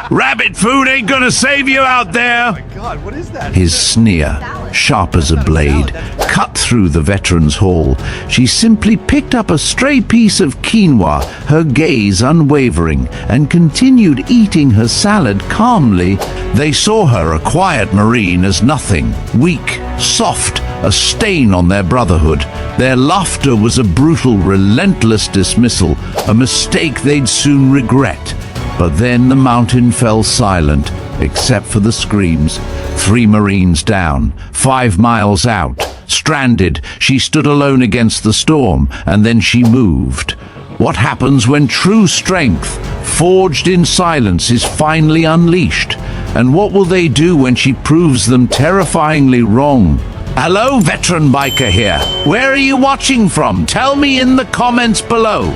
Rabbit food ain't gonna save you out there. Oh my God, what is that? His sneer, sharp as a blade, cut through the veteran's hall. She simply picked up a stray piece of quinoa, her gaze unwavering, and continued eating her salad calmly. They saw her, a quiet Marine, as nothing, weak, soft, a stain on their brotherhood. Their laughter was a brutal, relentless dismissal, a mistake they'd soon regret. But then the mountain fell silent, except for the screams. 3 Marines down, 5 miles out. Stranded, she stood alone against the storm, and then she moved. What happens when true strength, forged in silence, is finally unleashed? And what will they do when she proves them terrifyingly wrong? Hello, veteran biker here. Where are you watching from? Tell me in the comments below.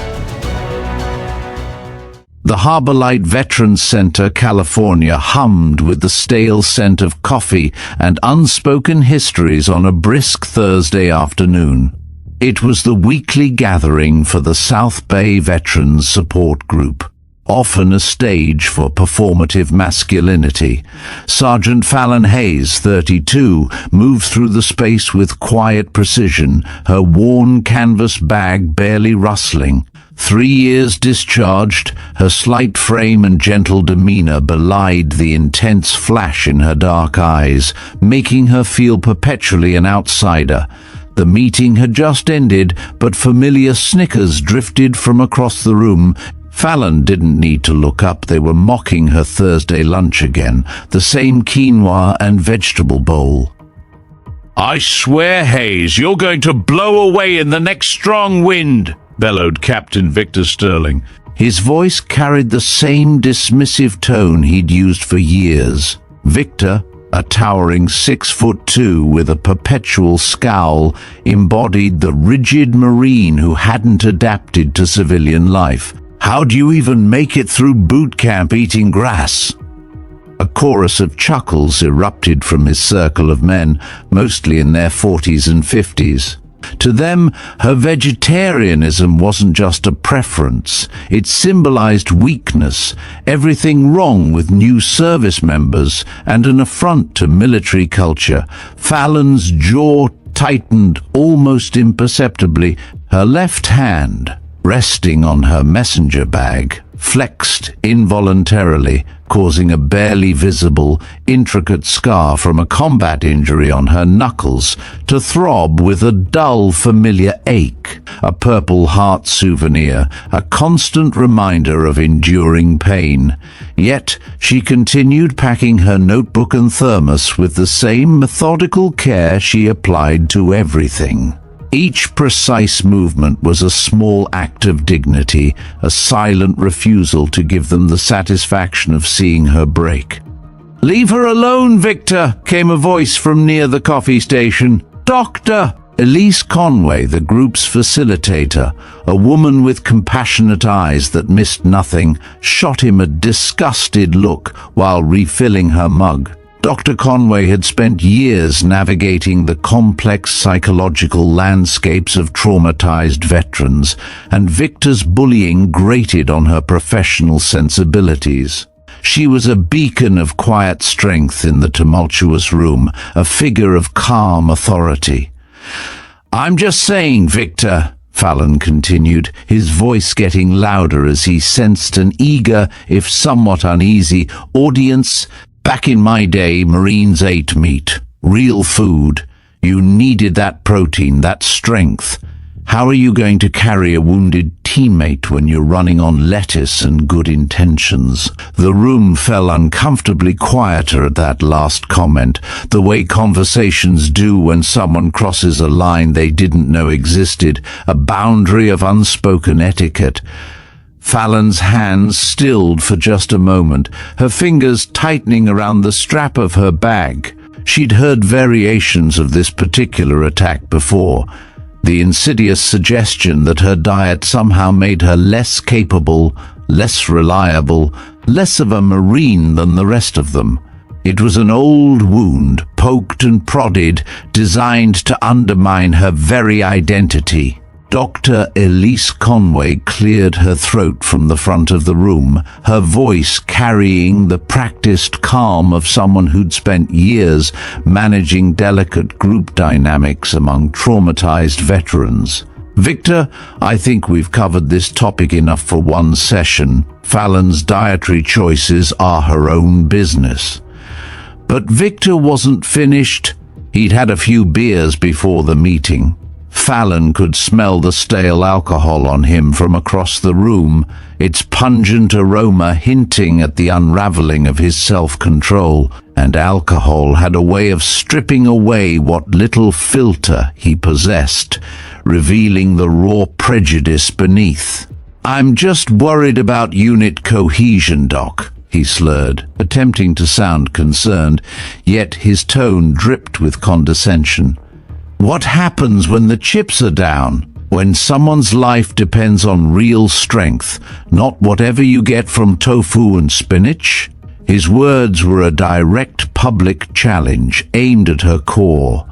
The Harbor Light Veterans Center, California, hummed with the stale scent of coffee and unspoken histories on a brisk Thursday afternoon. It was the weekly gathering for the South Bay Veterans Support Group, often a stage for performative masculinity. Sergeant Fallon Hayes, 32, moved through the space with quiet precision, her worn canvas bag barely rustling. 3 years discharged, her slight frame and gentle demeanor belied the intense flash in her dark eyes, making her feel perpetually an outsider. The meeting had just ended, but familiar snickers drifted from across the room. Fallon didn't need to look up. They were mocking her Thursday lunch again, the same quinoa and vegetable bowl. I swear, Hayes, you're going to blow away in the next strong wind, bellowed Captain Victor Sterling. His voice carried the same dismissive tone he'd used for years. Victor, a towering 6'2" with a perpetual scowl, embodied the rigid Marine who hadn't adapted to civilian life. How'd you even make it through boot camp eating grass? A chorus of chuckles erupted from his circle of men, mostly in their 40s and 50s. To them, her vegetarianism wasn't just a preference. It symbolized weakness, everything wrong with new service members, and an affront to military culture. Fallon's jaw tightened almost imperceptibly. Her left hand, resting on her messenger bag, flexed involuntarily, causing a barely visible, intricate scar from a combat injury on her knuckles to throb with a dull, familiar ache, a Purple Heart souvenir, a constant reminder of enduring pain. Yet she continued packing her notebook and thermos with the same methodical care she applied to everything. Each precise movement was a small act of dignity, a silent refusal to give them the satisfaction of seeing her break. "Leave her alone, Victor," came a voice from near the coffee station. "Doctor!" Elise Conway, the group's facilitator, a woman with compassionate eyes that missed nothing, shot him a disgusted look while refilling her mug. Dr. Conway had spent years navigating the complex psychological landscapes of traumatized veterans, and Victor's bullying grated on her professional sensibilities. She was a beacon of quiet strength in the tumultuous room, a figure of calm authority. "I'm just saying, Victor," Fallon continued, his voice getting louder as he sensed an eager, if somewhat uneasy, audience. "Back in my day, Marines ate meat, real food. You needed that protein, that strength. How are you going to carry a wounded teammate when you're running on lettuce and good intentions?" The room fell uncomfortably quieter at that last comment, the way conversations do when someone crosses a line they didn't know existed, a boundary of unspoken etiquette. Fallon's hands stilled for just a moment, her fingers tightening around the strap of her bag. She'd heard variations of this particular attack before, the insidious suggestion that her diet somehow made her less capable, less reliable, less of a Marine than the rest of them. It was an old wound, poked and prodded, designed to undermine her very identity. Dr. Elise Conway cleared her throat from the front of the room, her voice carrying the practiced calm of someone who'd spent years managing delicate group dynamics among traumatized veterans. Victor, I think we've covered this topic enough for one session. Fallon's dietary choices are her own business. But Victor wasn't finished. He'd had a few beers before the meeting. Fallon could smell the stale alcohol on him from across the room, its pungent aroma hinting at the unraveling of his self-control, and alcohol had a way of stripping away what little filter he possessed, revealing the raw prejudice beneath. "I'm just worried about unit cohesion, Doc," he slurred, attempting to sound concerned, yet his tone dripped with condescension. "What happens when the chips are down? When someone's life depends on real strength, not whatever you get from tofu and spinach?" His words were a direct public challenge aimed at her core.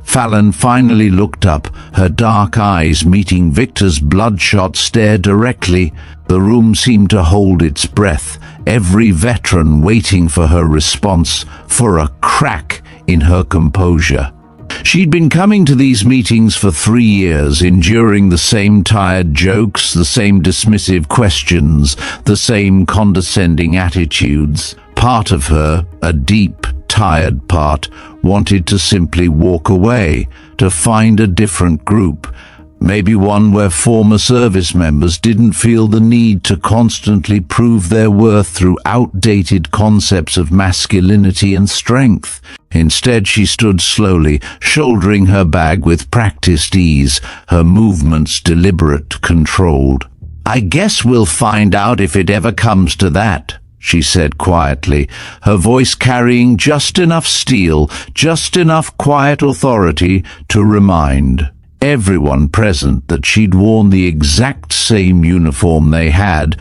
Fallon finally looked up, her dark eyes meeting Victor's bloodshot stare directly. The room seemed to hold its breath, every veteran waiting for her response, for a crack in her composure. She'd been coming to these meetings for 3 years, enduring the same tired jokes, the same dismissive questions, the same condescending attitudes. Part of her, a deep, tired part, wanted to simply walk away, to find a different group. Maybe one where former service members didn't feel the need to constantly prove their worth through outdated concepts of masculinity and strength. Instead, she stood slowly, shouldering her bag with practiced ease, her movements deliberate, controlled. "I guess we'll find out if it ever comes to that," she said quietly, her voice carrying just enough steel, just enough quiet authority to remind everyone present that she'd worn the exact same uniform they had,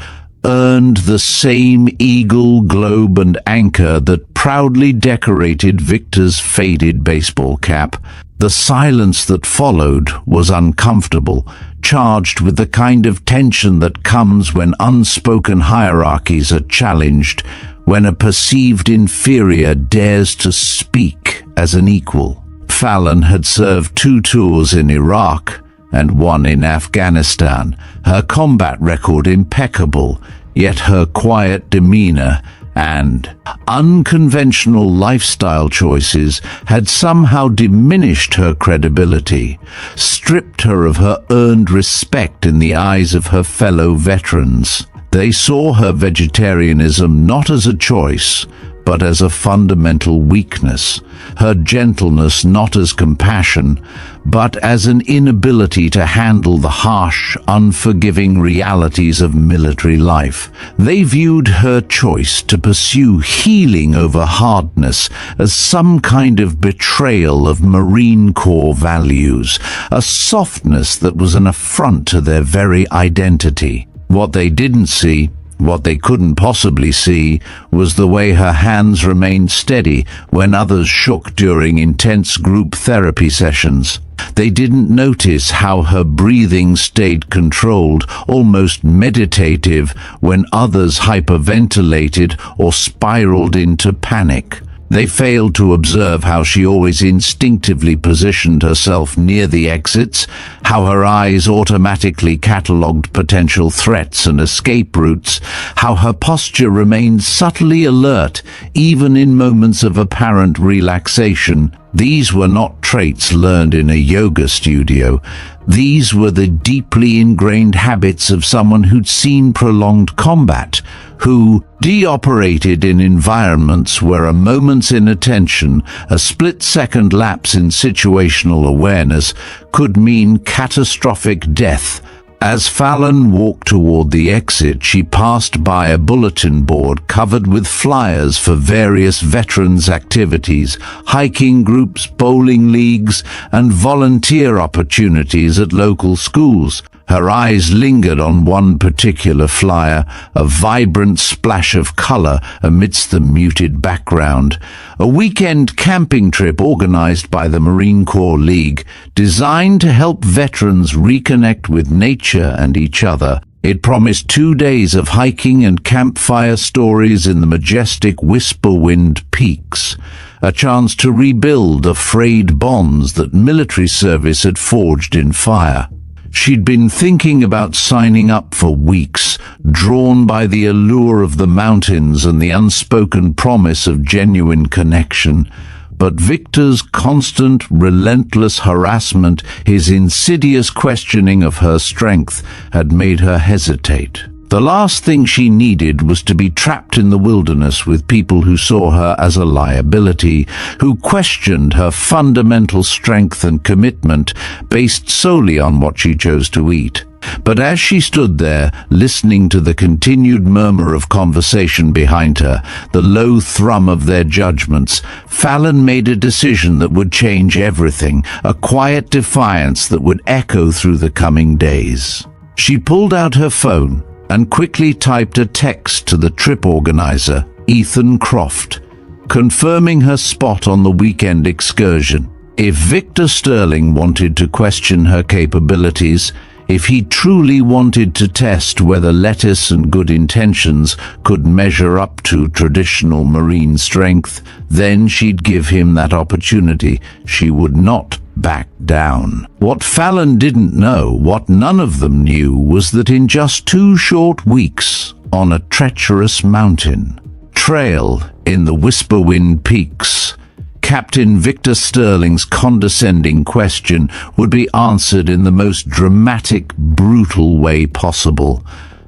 earned the same eagle, globe, and anchor that proudly decorated Victor's faded baseball cap. The silence that followed was uncomfortable, charged with the kind of tension that comes when unspoken hierarchies are challenged, when a perceived inferior dares to speak as an equal. Fallon had served 2 tours in Iraq and 1 in Afghanistan, her combat record impeccable, yet her quiet demeanor and unconventional lifestyle choices had somehow diminished her credibility, stripped her of her earned respect in the eyes of her fellow veterans. They saw her vegetarianism not as a choice, but as a fundamental weakness, her gentleness not as compassion, but as an inability to handle the harsh, unforgiving realities of military life. They viewed her choice to pursue healing over hardness as some kind of betrayal of Marine Corps values, a softness that was an affront to their very identity. What they didn't see, what they couldn't possibly see, was the way her hands remained steady when others shook during intense group therapy sessions. They didn't notice how her breathing stayed controlled, almost meditative, when others hyperventilated or spiraled into panic. They failed to observe how she always instinctively positioned herself near the exits, how her eyes automatically catalogued potential threats and escape routes, how her posture remained subtly alert, even in moments of apparent relaxation. These were not traits learned in a yoga studio. These were the deeply ingrained habits of someone who'd seen prolonged combat, who de-operated in environments where a moment's inattention, a split-second lapse in situational awareness, could mean catastrophic death. As Fallon walked toward the exit, she passed by a bulletin board covered with flyers for various veterans' activities, hiking groups, bowling leagues, and volunteer opportunities at local schools. Her eyes lingered on one particular flyer, a vibrant splash of color amidst the muted background. A weekend camping trip organized by the Marine Corps League, designed to help veterans reconnect with nature and each other. It promised 2 days of hiking and campfire stories in the majestic Whisperwind Peaks, a chance to rebuild the frayed bonds that military service had forged in fire. She'd been thinking about signing up for weeks, drawn by the allure of the mountains and the unspoken promise of genuine connection. But Victor's constant, relentless harassment, his insidious questioning of her strength, had made her hesitate. The last thing she needed was to be trapped in the wilderness with people who saw her as a liability, who questioned her fundamental strength and commitment based solely on what she chose to eat. But as she stood there, listening to the continued murmur of conversation behind her, the low thrum of their judgments, Fallon made a decision that would change everything, a quiet defiance that would echo through the coming days. She pulled out her phone and quickly typed a text to the trip organizer, Ethan Croft, confirming her spot on the weekend excursion. If Victor Sterling wanted to question her capabilities, if he truly wanted to test whether lettuce and good intentions could measure up to traditional Marine strength, then she'd give him that opportunity. She would not back down. What Fallon didn't know, what none of them knew, was that in just 2 short weeks, on a treacherous mountain trail in the Whisperwind Peaks, Captain Victor Sterling's condescending question would be answered in the most dramatic, brutal way possible.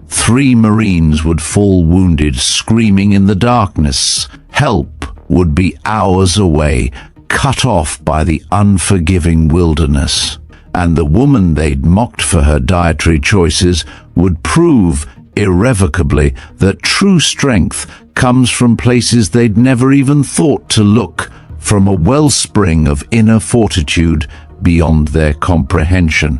3 Marines would fall wounded, screaming in the darkness. Help would be hours away, cut off by the unforgiving wilderness. And the woman they'd mocked for her dietary choices would prove irrevocably that true strength comes from places they'd never even thought to look, from a wellspring of inner fortitude beyond their comprehension.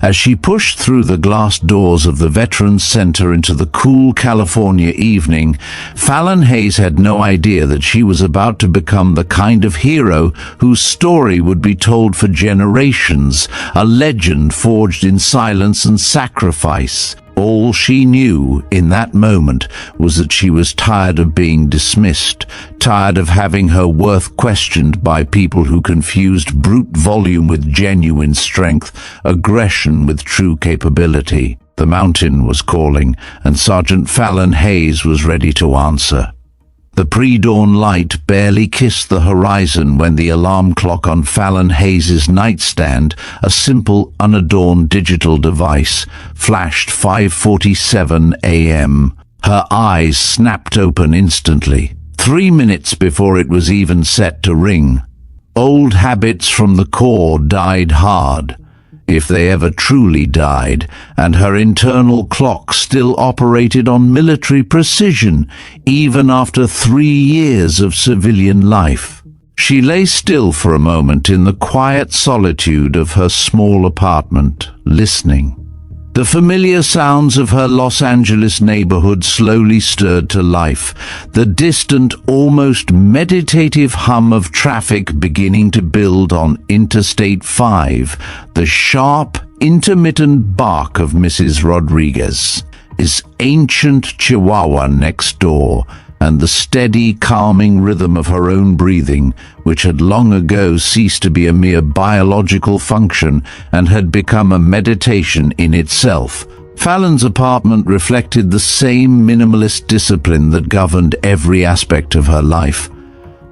As she pushed through the glass doors of the Veterans Center into the cool California evening, Fallon Hayes had no idea that she was about to become the kind of hero whose story would be told for generations, a legend forged in silence and sacrifice. All she knew in that moment was that she was tired of being dismissed, tired of having her worth questioned by people who confused brute volume with genuine strength, aggression with true capability. The mountain was calling, and Sergeant Fallon Hayes was ready to answer. The pre-dawn light barely kissed the horizon when the alarm clock on Fallon Hayes's nightstand, a simple, unadorned digital device, flashed 5:47 a.m. Her eyes snapped open instantly, 3 minutes before it was even set to ring. Old habits from the Corps died hard, if they ever truly died, and her internal clock still operated on military precision, even after 3 years of civilian life. She lay still for a moment in the quiet solitude of her small apartment, listening. The familiar sounds of her Los Angeles neighborhood slowly stirred to life, the distant, almost meditative hum of traffic beginning to build on Interstate 5, the sharp, intermittent bark of Mrs. Rodriguez, his ancient Chihuahua next door, and the steady, calming rhythm of her own breathing, which had long ago ceased to be a mere biological function and had become a meditation in itself. Fallon's apartment reflected the same minimalist discipline that governed every aspect of her life.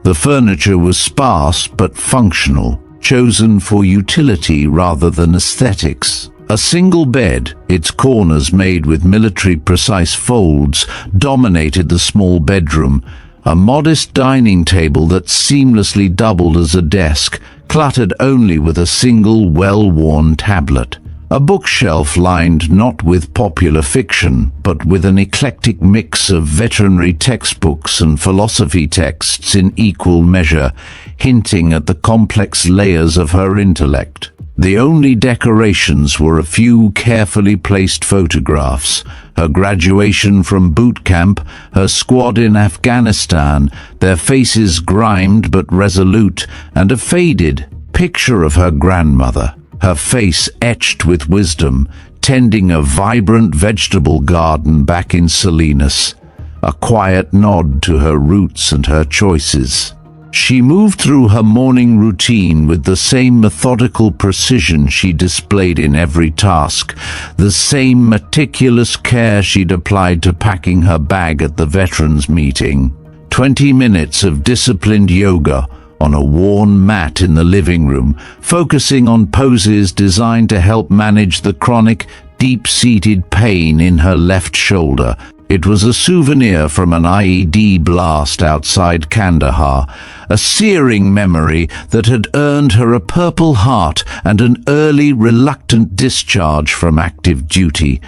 The furniture was sparse but functional, chosen for utility rather than aesthetics. A single bed, its corners made with military-precise folds, dominated the small bedroom. A modest dining table that seamlessly doubled as a desk, cluttered only with a single well-worn tablet. A bookshelf lined not with popular fiction, but with an eclectic mix of veterinary textbooks and philosophy texts in equal measure, hinting at the complex layers of her intellect. The only decorations were a few carefully placed photographs: her graduation from boot camp, her squad in Afghanistan, their faces grimed but resolute, and a faded picture of her grandmother, her face etched with wisdom, tending a vibrant vegetable garden back in Salinas, a quiet nod to her roots and her choices. She moved through her morning routine with the same methodical precision she displayed in every task, the same meticulous care she'd applied to packing her bag at the veterans meeting. 20 minutes of disciplined yoga on a worn mat in the living room, focusing on poses designed to help manage the chronic, deep-seated pain in her left shoulder. It was a souvenir from an IED blast outside Kandahar, a searing memory that had earned her a Purple Heart and an early, reluctant discharge from active duty.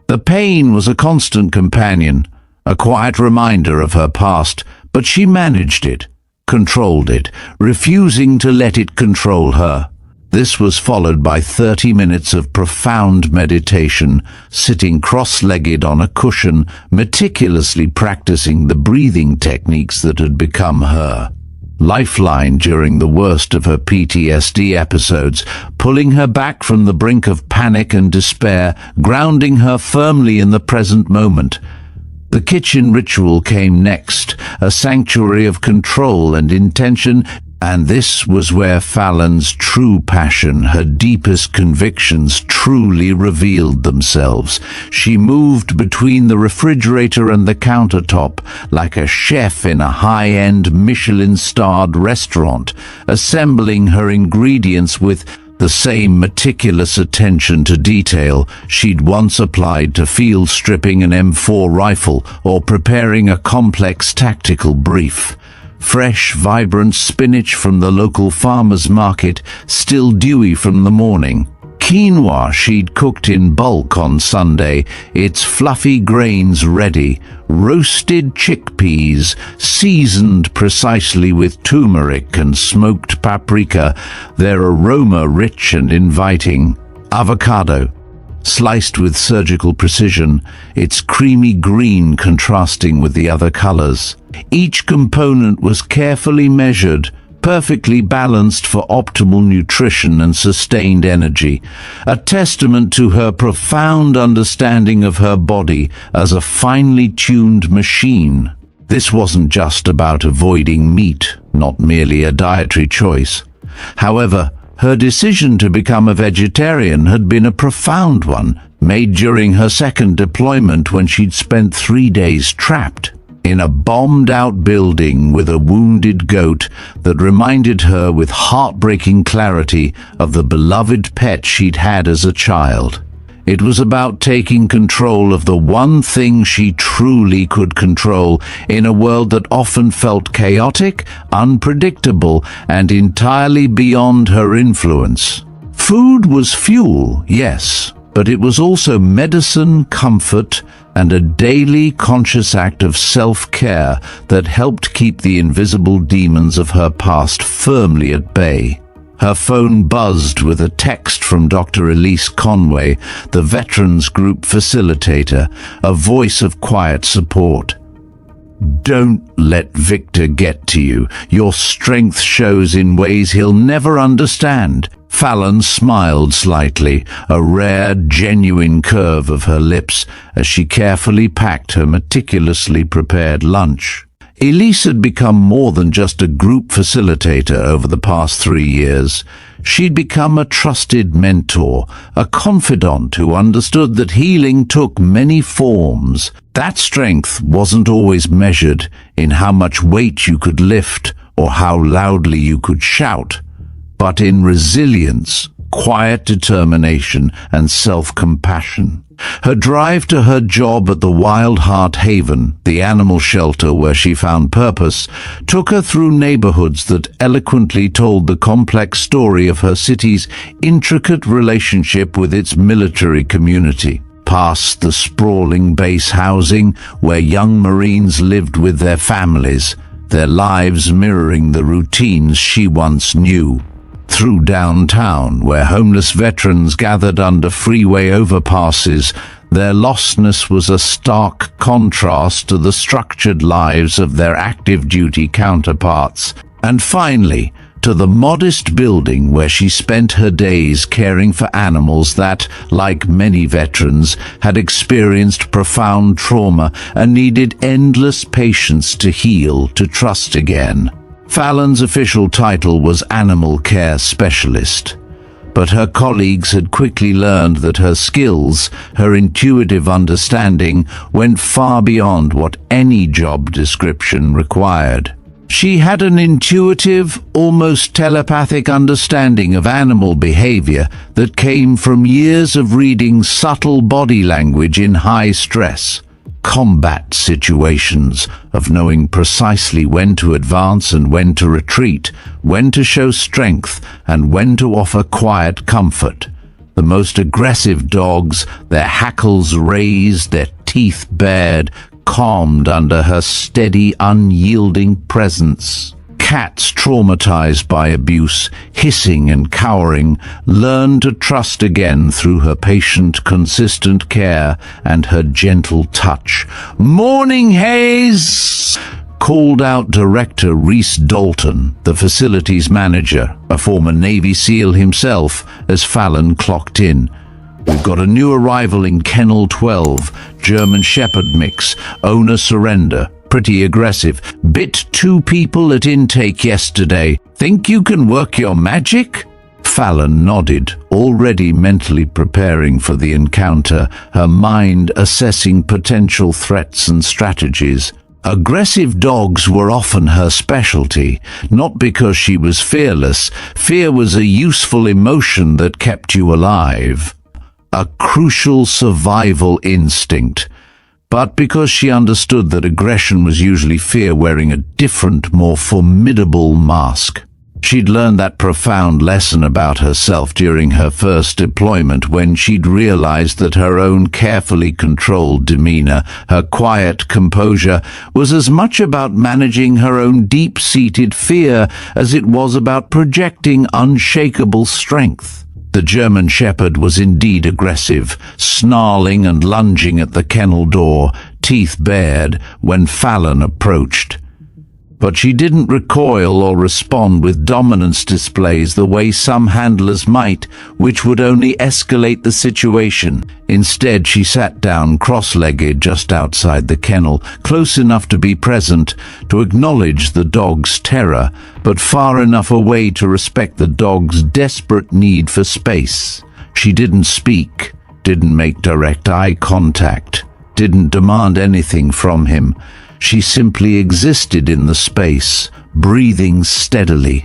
The pain was a constant companion, a quiet reminder of her past, but she managed it, controlled it, refusing to let it control her. This was followed by 30 minutes of profound meditation, sitting cross-legged on a cushion, meticulously practicing the breathing techniques that had become her lifeline during the worst of her PTSD episodes, pulling her back from the brink of panic and despair, grounding her firmly in the present moment. The kitchen ritual came next, a sanctuary of control and intention. And this was where Fallon's true passion, her deepest convictions, truly revealed themselves. She moved between the refrigerator and the countertop like a chef in a high-end Michelin-starred restaurant, assembling her ingredients with the same meticulous attention to detail she'd once applied to field stripping an M4 rifle or preparing a complex tactical brief. Fresh, vibrant spinach from the local farmer's market, still dewy from the morning. Quinoa she'd cooked in bulk on Sunday, its fluffy grains ready. Roasted chickpeas, seasoned precisely with turmeric and smoked paprika, their aroma rich and inviting. Avocado, sliced with surgical precision, its creamy green contrasting with the other colors. Each component was carefully measured, perfectly balanced for optimal nutrition and sustained energy, a testament to her profound understanding of her body as a finely tuned machine. This wasn't just about avoiding meat, not merely a dietary choice. However, her decision to become a vegetarian had been a profound one, made during her second deployment when she'd spent 3 days trapped in a bombed-out building with a wounded goat that reminded her with heartbreaking clarity of the beloved pet she'd had as a child. It was about taking control of the one thing she truly could control in a world that often felt chaotic, unpredictable, and entirely beyond her influence. Food was fuel, yes, but it was also medicine, comfort, and a daily conscious act of self-care that helped keep the invisible demons of her past firmly at bay. Her phone buzzed with a text from Dr. Elise Conway, the Veterans Group facilitator, a voice of quiet support. "Don't let Victor get to you. Your strength shows in ways he'll never understand." Fallon smiled slightly, a rare, genuine curve of her lips as she carefully packed her meticulously prepared lunch. Elise had become more than just a group facilitator over the past 3 years. She'd become a trusted mentor, a confidant who understood that healing took many forms. That strength wasn't always measured in how much weight you could lift or how loudly you could shout, but in resilience, quiet determination, and self-compassion. Her drive to her job at the Wild Heart Haven, the animal shelter where she found purpose, took her through neighborhoods that eloquently told the complex story of her city's intricate relationship with its military community. Past the sprawling base housing where young Marines lived with their families, their lives mirroring the routines she once knew. through downtown, where homeless veterans gathered under freeway overpasses. Their lostness was a stark contrast to the structured lives of their active duty counterparts. And finally, to the modest building where she spent her days caring for animals that, like many veterans, had experienced profound trauma and needed endless patience to heal, to trust again. Fallon's official title was Animal Care Specialist, but her colleagues had quickly learned that her skills, her intuitive understanding, went far beyond what any job description required. She had an intuitive, almost telepathic understanding of animal behavior that came from years of reading subtle body language in high stress, combat situations, of knowing precisely when to advance and when to retreat, when to show strength and when to offer quiet comfort. The most aggressive dogs, their hackles raised, their teeth bared, calmed under her steady, unyielding presence. Cats traumatized by abuse, hissing and cowering, learned to trust again through her patient, consistent care and her gentle touch. "Morning, Hayes!" called out Director Reese Dalton, the facilities manager, a former Navy SEAL himself, as Fallon clocked in. "We've got a new arrival in Kennel 12, German Shepherd mix, owner surrender, pretty aggressive. Bit 2 people at intake yesterday. Think you can work your magic?" Fallon nodded, already mentally preparing for the encounter, her mind assessing potential threats and strategies. Aggressive dogs were often her specialty, not because she was fearless. Fear was a useful emotion that kept you alive, a crucial survival instinct, but because she understood that aggression was usually fear wearing a different, more formidable mask. She'd learned that profound lesson about herself during her first deployment, when she'd realized that her own carefully controlled demeanor, her quiet composure, was as much about managing her own deep-seated fear as it was about projecting unshakable strength. The German Shepherd was indeed aggressive, snarling and lunging at the kennel door, teeth bared, when Fallon approached. But she didn't recoil or respond with dominance displays the way some handlers might, which would only escalate the situation. Instead, she sat down cross-legged just outside the kennel, close enough to be present, to acknowledge the dog's terror, but far enough away to respect the dog's desperate need for space. She didn't speak, didn't make direct eye contact, didn't demand anything from him. She simply existed in the space, breathing steadily,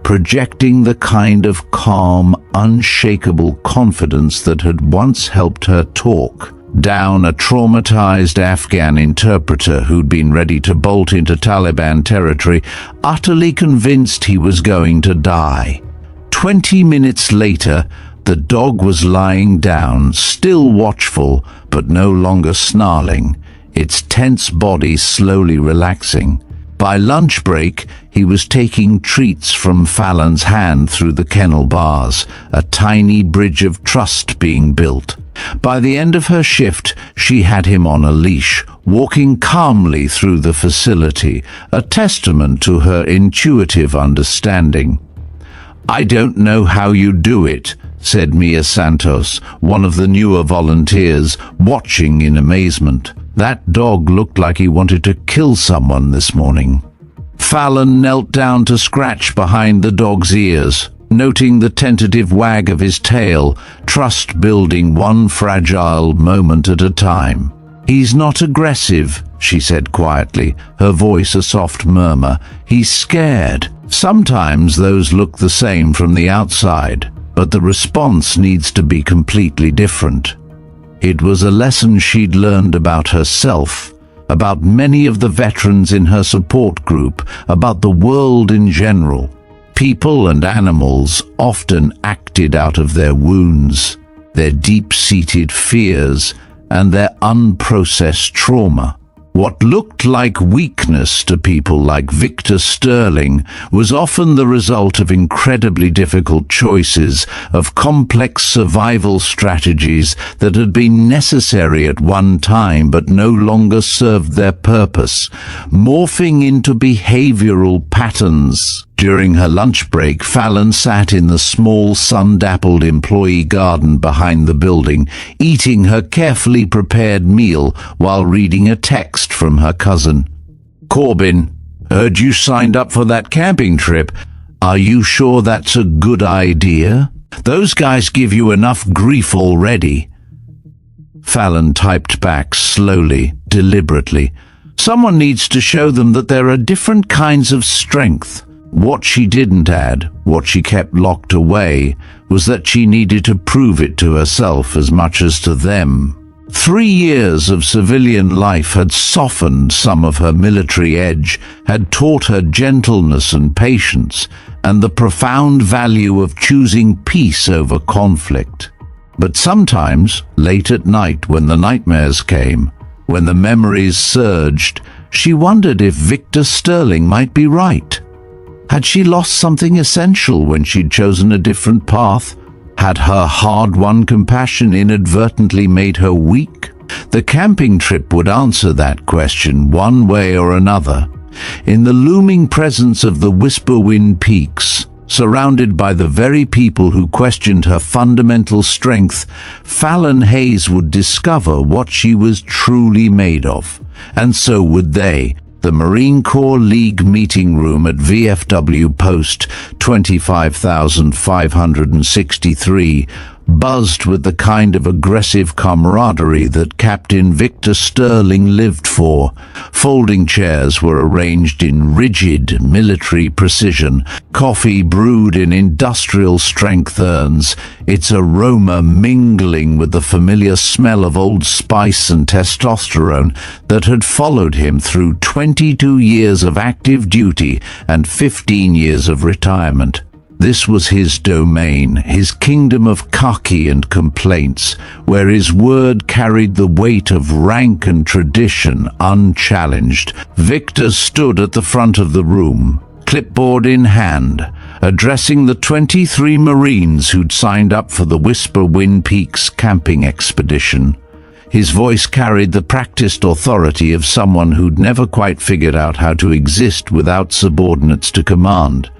projecting the kind of calm, unshakable confidence that had once helped her talk down a traumatized Afghan interpreter who'd been ready to bolt into Taliban territory, utterly convinced he was going to die. 20 minutes later, the dog was lying down, still watchful, but no longer snarling, its tense body slowly relaxing. By lunch break, he was taking treats from Fallon's hand through the kennel bars, a tiny bridge of trust being built. By the end of her shift, she had him on a leash, walking calmly through the facility, a testament to her intuitive understanding. "I don't know how you do it," said Mia Santos, one of the newer volunteers, watching in amazement. "That dog looked like he wanted to kill someone this morning." Fallon knelt down to scratch behind the dog's ears, noting the tentative wag of his tail, trust building one fragile moment at a time. "He's not aggressive," she said quietly, her voice a soft murmur. "He's scared. Sometimes those look the same from the outside, but the response needs to be completely different." It was a lesson she'd learned about herself, about many of the veterans in her support group, about the world in general. People and animals often acted out of their wounds, their deep-seated fears, and their unprocessed trauma. What looked like weakness to people like Victor Sterling was often the result of incredibly difficult choices, of complex survival strategies that had been necessary at one time but no longer served their purpose, morphing into behavioral patterns. During her lunch break, Fallon sat in the small, sun-dappled employee garden behind the building, eating her carefully prepared meal while reading a text from her cousin. "Corbin, heard you signed up for that camping trip. Are you sure that's a good idea? Those guys give you enough grief already." Fallon typed back slowly, deliberately. Someone needs to show them that there are different kinds of strength. What she didn't add, what she kept locked away, was that she needed to prove it to herself as much as to them. 3 years of civilian life had softened some of her military edge, had taught her gentleness and patience, and the profound value of choosing peace over conflict. But sometimes, late at night when the nightmares came, when the memories surged, she wondered if Victor Sterling might be right. Had she lost something essential when she'd chosen a different path? Had her hard-won compassion inadvertently made her weak? The camping trip would answer that question one way or another. In the looming presence of the Whisperwind Peaks, surrounded by the very people who questioned her fundamental strength, Fallon Hayes would discover what she was truly made of. And so would they. The Marine Corps League meeting room at VFW Post 25,563 buzzed with the kind of aggressive camaraderie that Captain Victor Sterling lived for. Folding chairs were arranged in rigid military precision, coffee brewed in industrial strength urns, its aroma mingling with the familiar smell of Old Spice and testosterone that had followed him through 22 years of active duty and 15 years of retirement. This was his domain, his kingdom of khaki and complaints, where his word carried the weight of rank and tradition unchallenged. Victor stood at the front of the room, clipboard in hand, addressing the 23 Marines who'd signed up for the Whisperwind Peaks camping expedition. His voice carried the practiced authority of someone who'd never quite figured out how to exist without subordinates to command.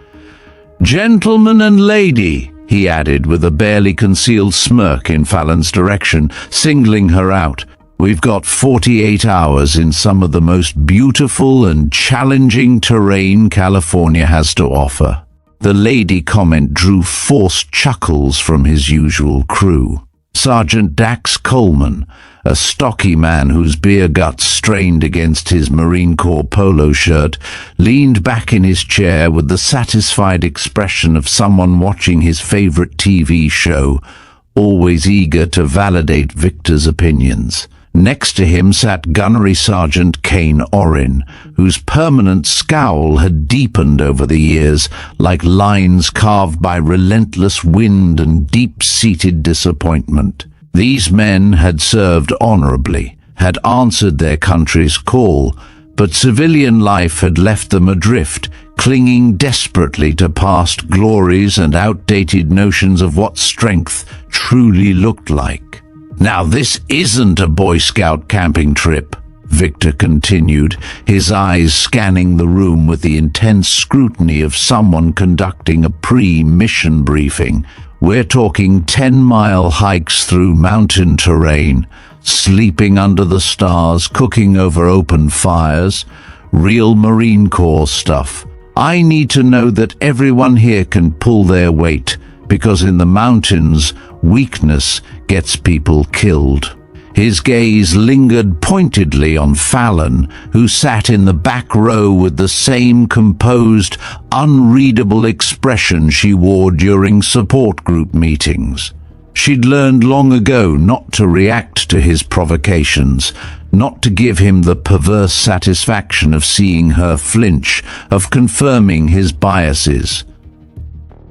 "Gentleman and lady," he added with a barely concealed smirk in Fallon's direction, singling her out. "We've got 48 hours in some of the most beautiful and challenging terrain California has to offer." The lady comment drew forced chuckles from his usual crew. Sergeant Dax Coleman, a stocky man whose beer guts strained against his Marine Corps polo shirt, leaned back in his chair with the satisfied expression of someone watching his favorite TV show, always eager to validate Victor's opinions. Next to him sat Gunnery Sergeant Kane Orrin, whose permanent scowl had deepened over the years, like lines carved by relentless wind and deep-seated disappointment. These men had served honorably, had answered their country's call, but civilian life had left them adrift, clinging desperately to past glories and outdated notions of what strength truly looked like. "Now this isn't a Boy Scout camping trip," Victor continued, his eyes scanning the room with the intense scrutiny of someone conducting a pre-mission briefing. "We're talking 10-mile hikes through mountain terrain, sleeping under the stars, cooking over open fires, real Marine Corps stuff. I need to know that everyone here can pull their weight, because in the mountains, weakness gets people killed." His gaze lingered pointedly on Fallon, who sat in the back row with the same composed, unreadable expression she wore during support group meetings. She'd learned long ago not to react to his provocations, not to give him the perverse satisfaction of seeing her flinch, of confirming his biases.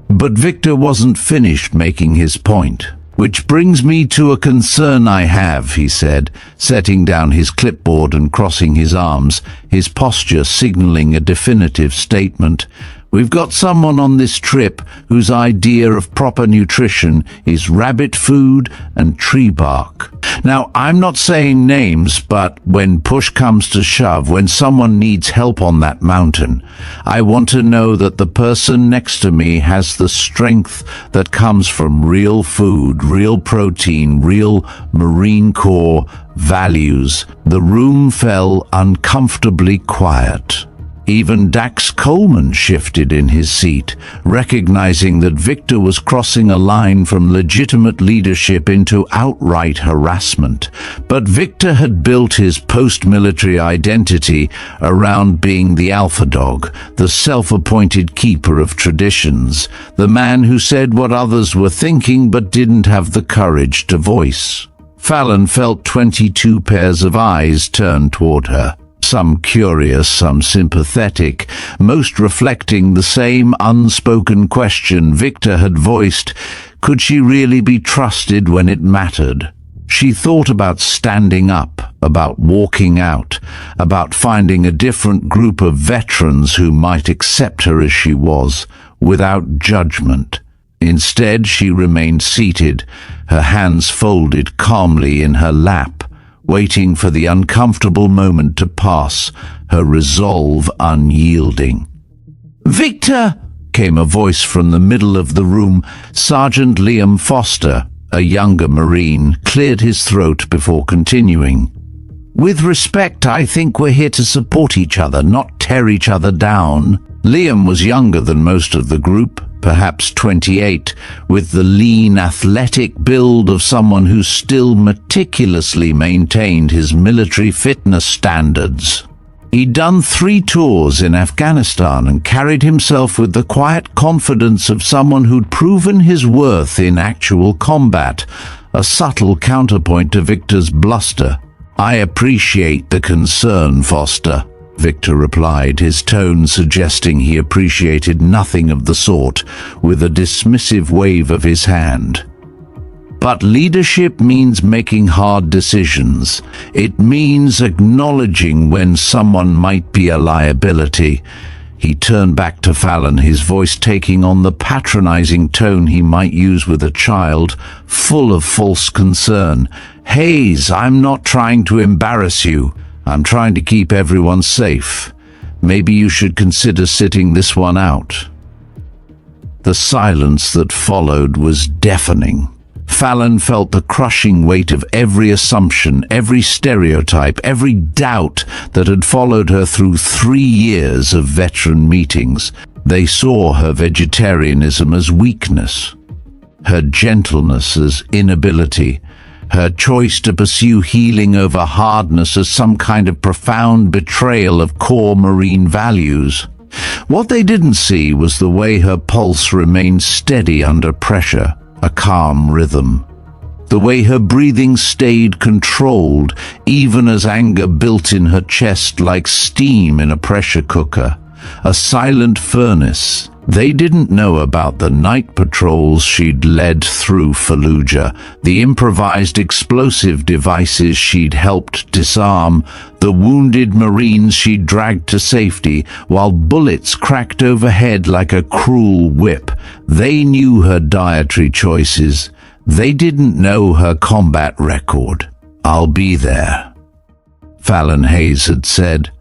But Victor wasn't finished making his point. Which brings me to a concern I have, he said, setting down his clipboard and crossing his arms, his posture signaling a definitive statement. We've got someone on this trip whose idea of proper nutrition is rabbit food and tree bark. Now, I'm not saying names, but when push comes to shove, when someone needs help on that mountain, I want to know that the person next to me has the strength that comes from real food, real protein, real Marine Corps values. The room fell uncomfortably quiet. Even Dax Coleman shifted in his seat, recognizing that Victor was crossing a line from legitimate leadership into outright harassment. But Victor had built his post-military identity around being the alpha dog, the self-appointed keeper of traditions, the man who said what others were thinking but didn't have the courage to voice. Fallon felt 22 pairs of eyes turned toward her. Some curious, some sympathetic, most reflecting the same unspoken question Victor had voiced. Could she really be trusted when it mattered? She thought about standing up, about walking out, about finding a different group of veterans who might accept her as she was, without judgment. Instead, she remained seated, her hands folded calmly in her lap, waiting for the uncomfortable moment to pass, her resolve unyielding. "Victor!" came a voice from the middle of the room. Sergeant Liam Foster, a younger Marine, cleared his throat before continuing. "With respect, I think we're here to support each other, not tear each other down." Liam was younger than most of the group, perhaps 28, with the lean, athletic build of someone who still meticulously maintained his military fitness standards. He'd done 3 tours in Afghanistan and carried himself with the quiet confidence of someone who'd proven his worth in actual combat, a subtle counterpoint to Victor's bluster. "I appreciate the concern, Foster," Victor replied, his tone suggesting he appreciated nothing of the sort, with a dismissive wave of his hand. "But leadership means making hard decisions. It means acknowledging when someone might be a liability." He turned back to Fallon, his voice taking on the patronizing tone he might use with a child, full of false concern. "Hayes, I'm not trying to embarrass you. I'm trying to keep everyone safe. Maybe you should consider sitting this one out." The silence that followed was deafening. Fallon felt the crushing weight of every assumption, every stereotype, every doubt that had followed her through 3 years of veteran meetings. They saw her vegetarianism as weakness, her gentleness as inability, her choice to pursue healing over hardness as some kind of profound betrayal of core Marine values. What they didn't see was the way her pulse remained steady under pressure, a calm rhythm. The way her breathing stayed controlled, even as anger built in her chest like steam in a pressure cooker, a silent furnace. They didn't know about the night patrols she'd led through Fallujah, the improvised explosive devices she'd helped disarm, the wounded Marines she'd dragged to safety while bullets cracked overhead like a cruel whip. They knew her dietary choices. They didn't know her combat record. "I'll be there," Fallon Hayes had said,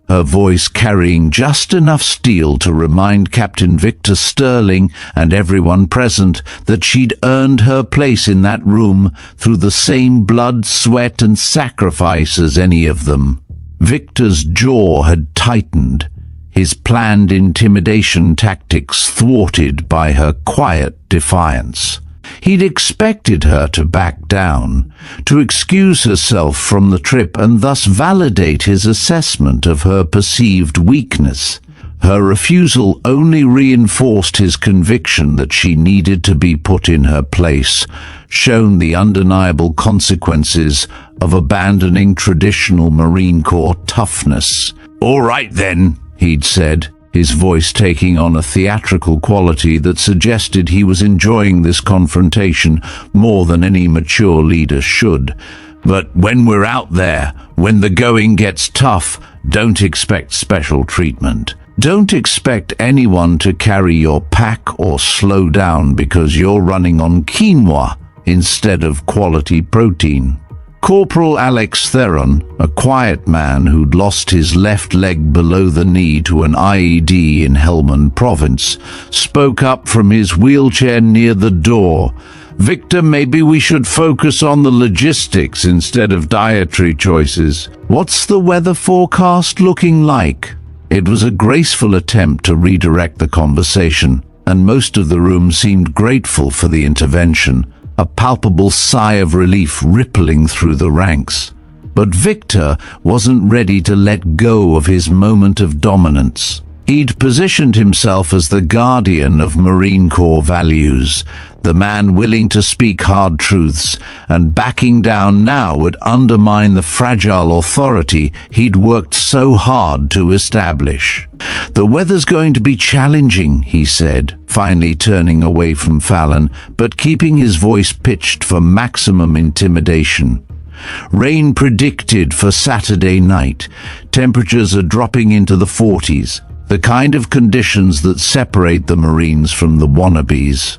her voice carrying just enough steel to remind Captain Victor Sterling and everyone present that she'd earned her place in that room through the same blood, sweat, and sacrifice as any of them. Victor's jaw had tightened, his planned intimidation tactics thwarted by her quiet defiance. He'd expected her to back down, to excuse herself from the trip and thus validate his assessment of her perceived weakness. Her refusal only reinforced his conviction that she needed to be put in her place, shown the undeniable consequences of abandoning traditional Marine Corps toughness. "All right then," he'd said, his voice taking on a theatrical quality that suggested he was enjoying this confrontation more than any mature leader should. "But when we're out there, when the going gets tough, don't expect special treatment. Don't expect anyone to carry your pack or slow down because you're running on quinoa instead of quality protein." Corporal Alex Theron, a quiet man who'd lost his left leg below the knee to an IED in Helmand Province, spoke up from his wheelchair near the door. "Victor, maybe we should focus on the logistics instead of dietary choices. What's the weather forecast looking like?" It was a graceful attempt to redirect the conversation, and most of the room seemed grateful for the intervention, a palpable sigh of relief rippling through the ranks. But Victor wasn't ready to let go of his moment of dominance. He'd positioned himself as the guardian of Marine Corps values, the man willing to speak hard truths, and backing down now would undermine the fragile authority he'd worked so hard to establish. "The weather's going to be challenging," he said, finally turning away from Fallon, but keeping his voice pitched for maximum intimidation. "Rain predicted for Saturday night. Temperatures are dropping into the 40s. The kind of conditions that separate the Marines from the wannabes."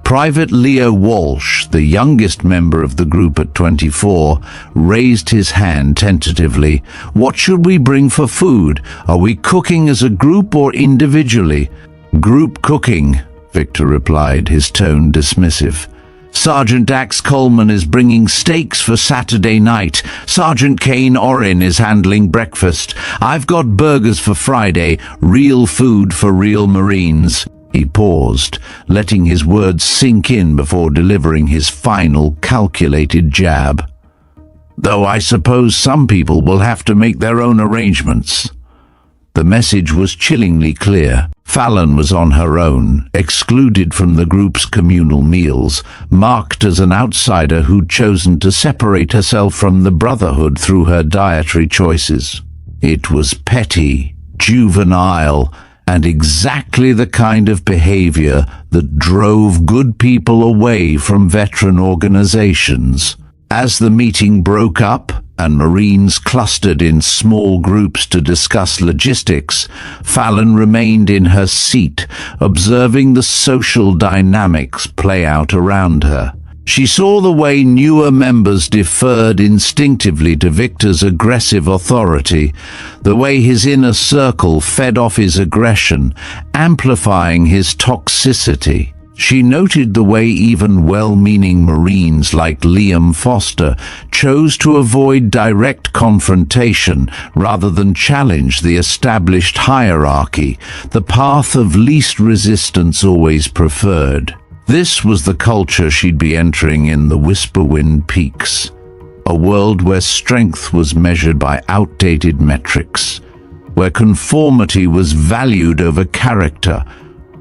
Private Leo Walsh, the youngest member of the group at 24, raised his hand tentatively. "What should we bring for food? Are we cooking as a group or individually?" "Group cooking," Victor replied, his tone dismissive. "Sergeant Dax Coleman is bringing steaks for Saturday night. Sergeant Kane Orin is handling breakfast. I've got burgers for Friday, real food for real Marines." He paused, letting his words sink in before delivering his final calculated jab. "Though I suppose some people will have to make their own arrangements." The message was chillingly clear. Fallon was on her own, excluded from the group's communal meals, marked as an outsider who'd chosen to separate herself from the Brotherhood through her dietary choices. It was petty, juvenile, and exactly the kind of behavior that drove good people away from veteran organizations. As the meeting broke up and Marines clustered in small groups to discuss logistics, Fallon remained in her seat, observing the social dynamics play out around her. She saw the way newer members deferred instinctively to Victor's aggressive authority, the way his inner circle fed off his aggression, amplifying his toxicity. She noted the way even well-meaning Marines like Liam Foster chose to avoid direct confrontation rather than challenge the established hierarchy, the path of least resistance always preferred. This was the culture she'd be entering in the Whisperwind Peaks, a world where strength was measured by outdated metrics, where conformity was valued over character,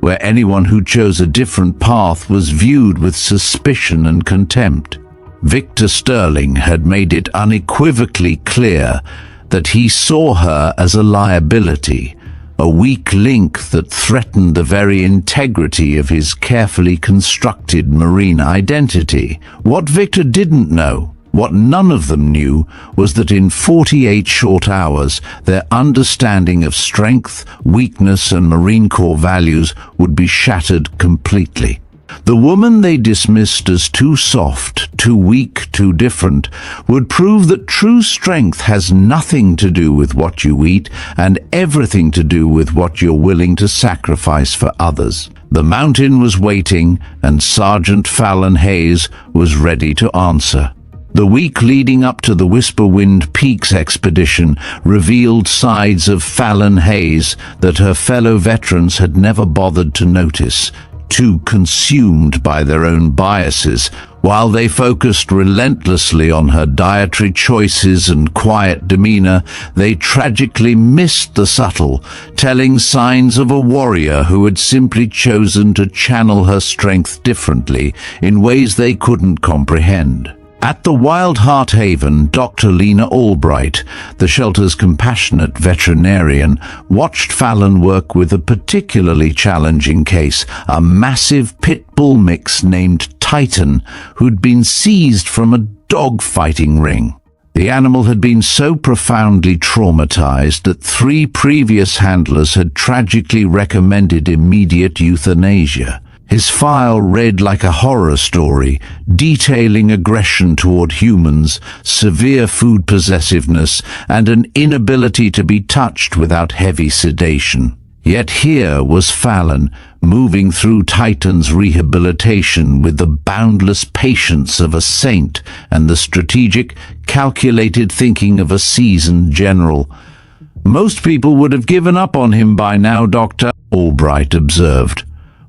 where anyone who chose a different path was viewed with suspicion and contempt. Victor Sterling had made it unequivocally clear that he saw her as a liability, a weak link that threatened the very integrity of his carefully constructed Marine identity. What Victor didn't know, what none of them knew, was that in 48 short hours, their understanding of strength, weakness, and Marine Corps values would be shattered completely. The woman they dismissed as too soft, too weak, too different, would prove that true strength has nothing to do with what you eat and everything to do with what you're willing to sacrifice for others. The mountain was waiting, and Sergeant Fallon Hayes was ready to answer. The week leading up to the Whisperwind Peaks expedition revealed sides of Fallon Hayes that her fellow veterans had never bothered to notice, too consumed by their own biases, while they focused relentlessly on her dietary choices and quiet demeanor. They tragically missed the subtle, telling signs of a warrior who had simply chosen to channel her strength differently in ways they couldn't comprehend. At the Wild Heart Haven, Dr. Lena Albright, the shelter's compassionate veterinarian, watched Fallon work with a particularly challenging case, a massive pit bull mix named Titan, who'd been seized from a dog-fighting ring. The animal had been so profoundly traumatized that 3 previous handlers had tragically recommended immediate euthanasia. His file read like a horror story, detailing aggression toward humans, severe food possessiveness, and an inability to be touched without heavy sedation. Yet here was Fallon, moving through Titan's rehabilitation with the boundless patience of a saint and the strategic, calculated thinking of a seasoned general. "Most people would have given up on him by now, Doctor," Albright observed,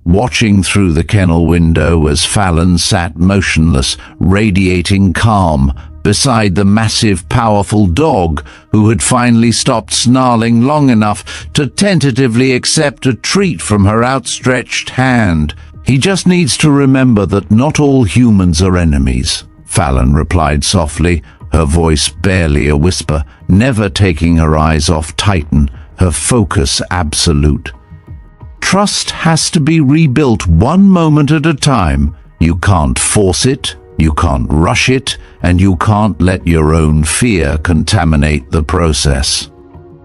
watching through the kennel window as Fallon sat motionless, radiating calm, beside the massive, powerful dog who had finally stopped snarling long enough to tentatively accept a treat from her outstretched hand. "He just needs to remember that not all humans are enemies," Fallon replied softly, her voice barely a whisper, never taking her eyes off Titan, her focus absolute. "Trust has to be rebuilt one moment at a time. You can't force it, you can't rush it, and you can't let your own fear contaminate the process."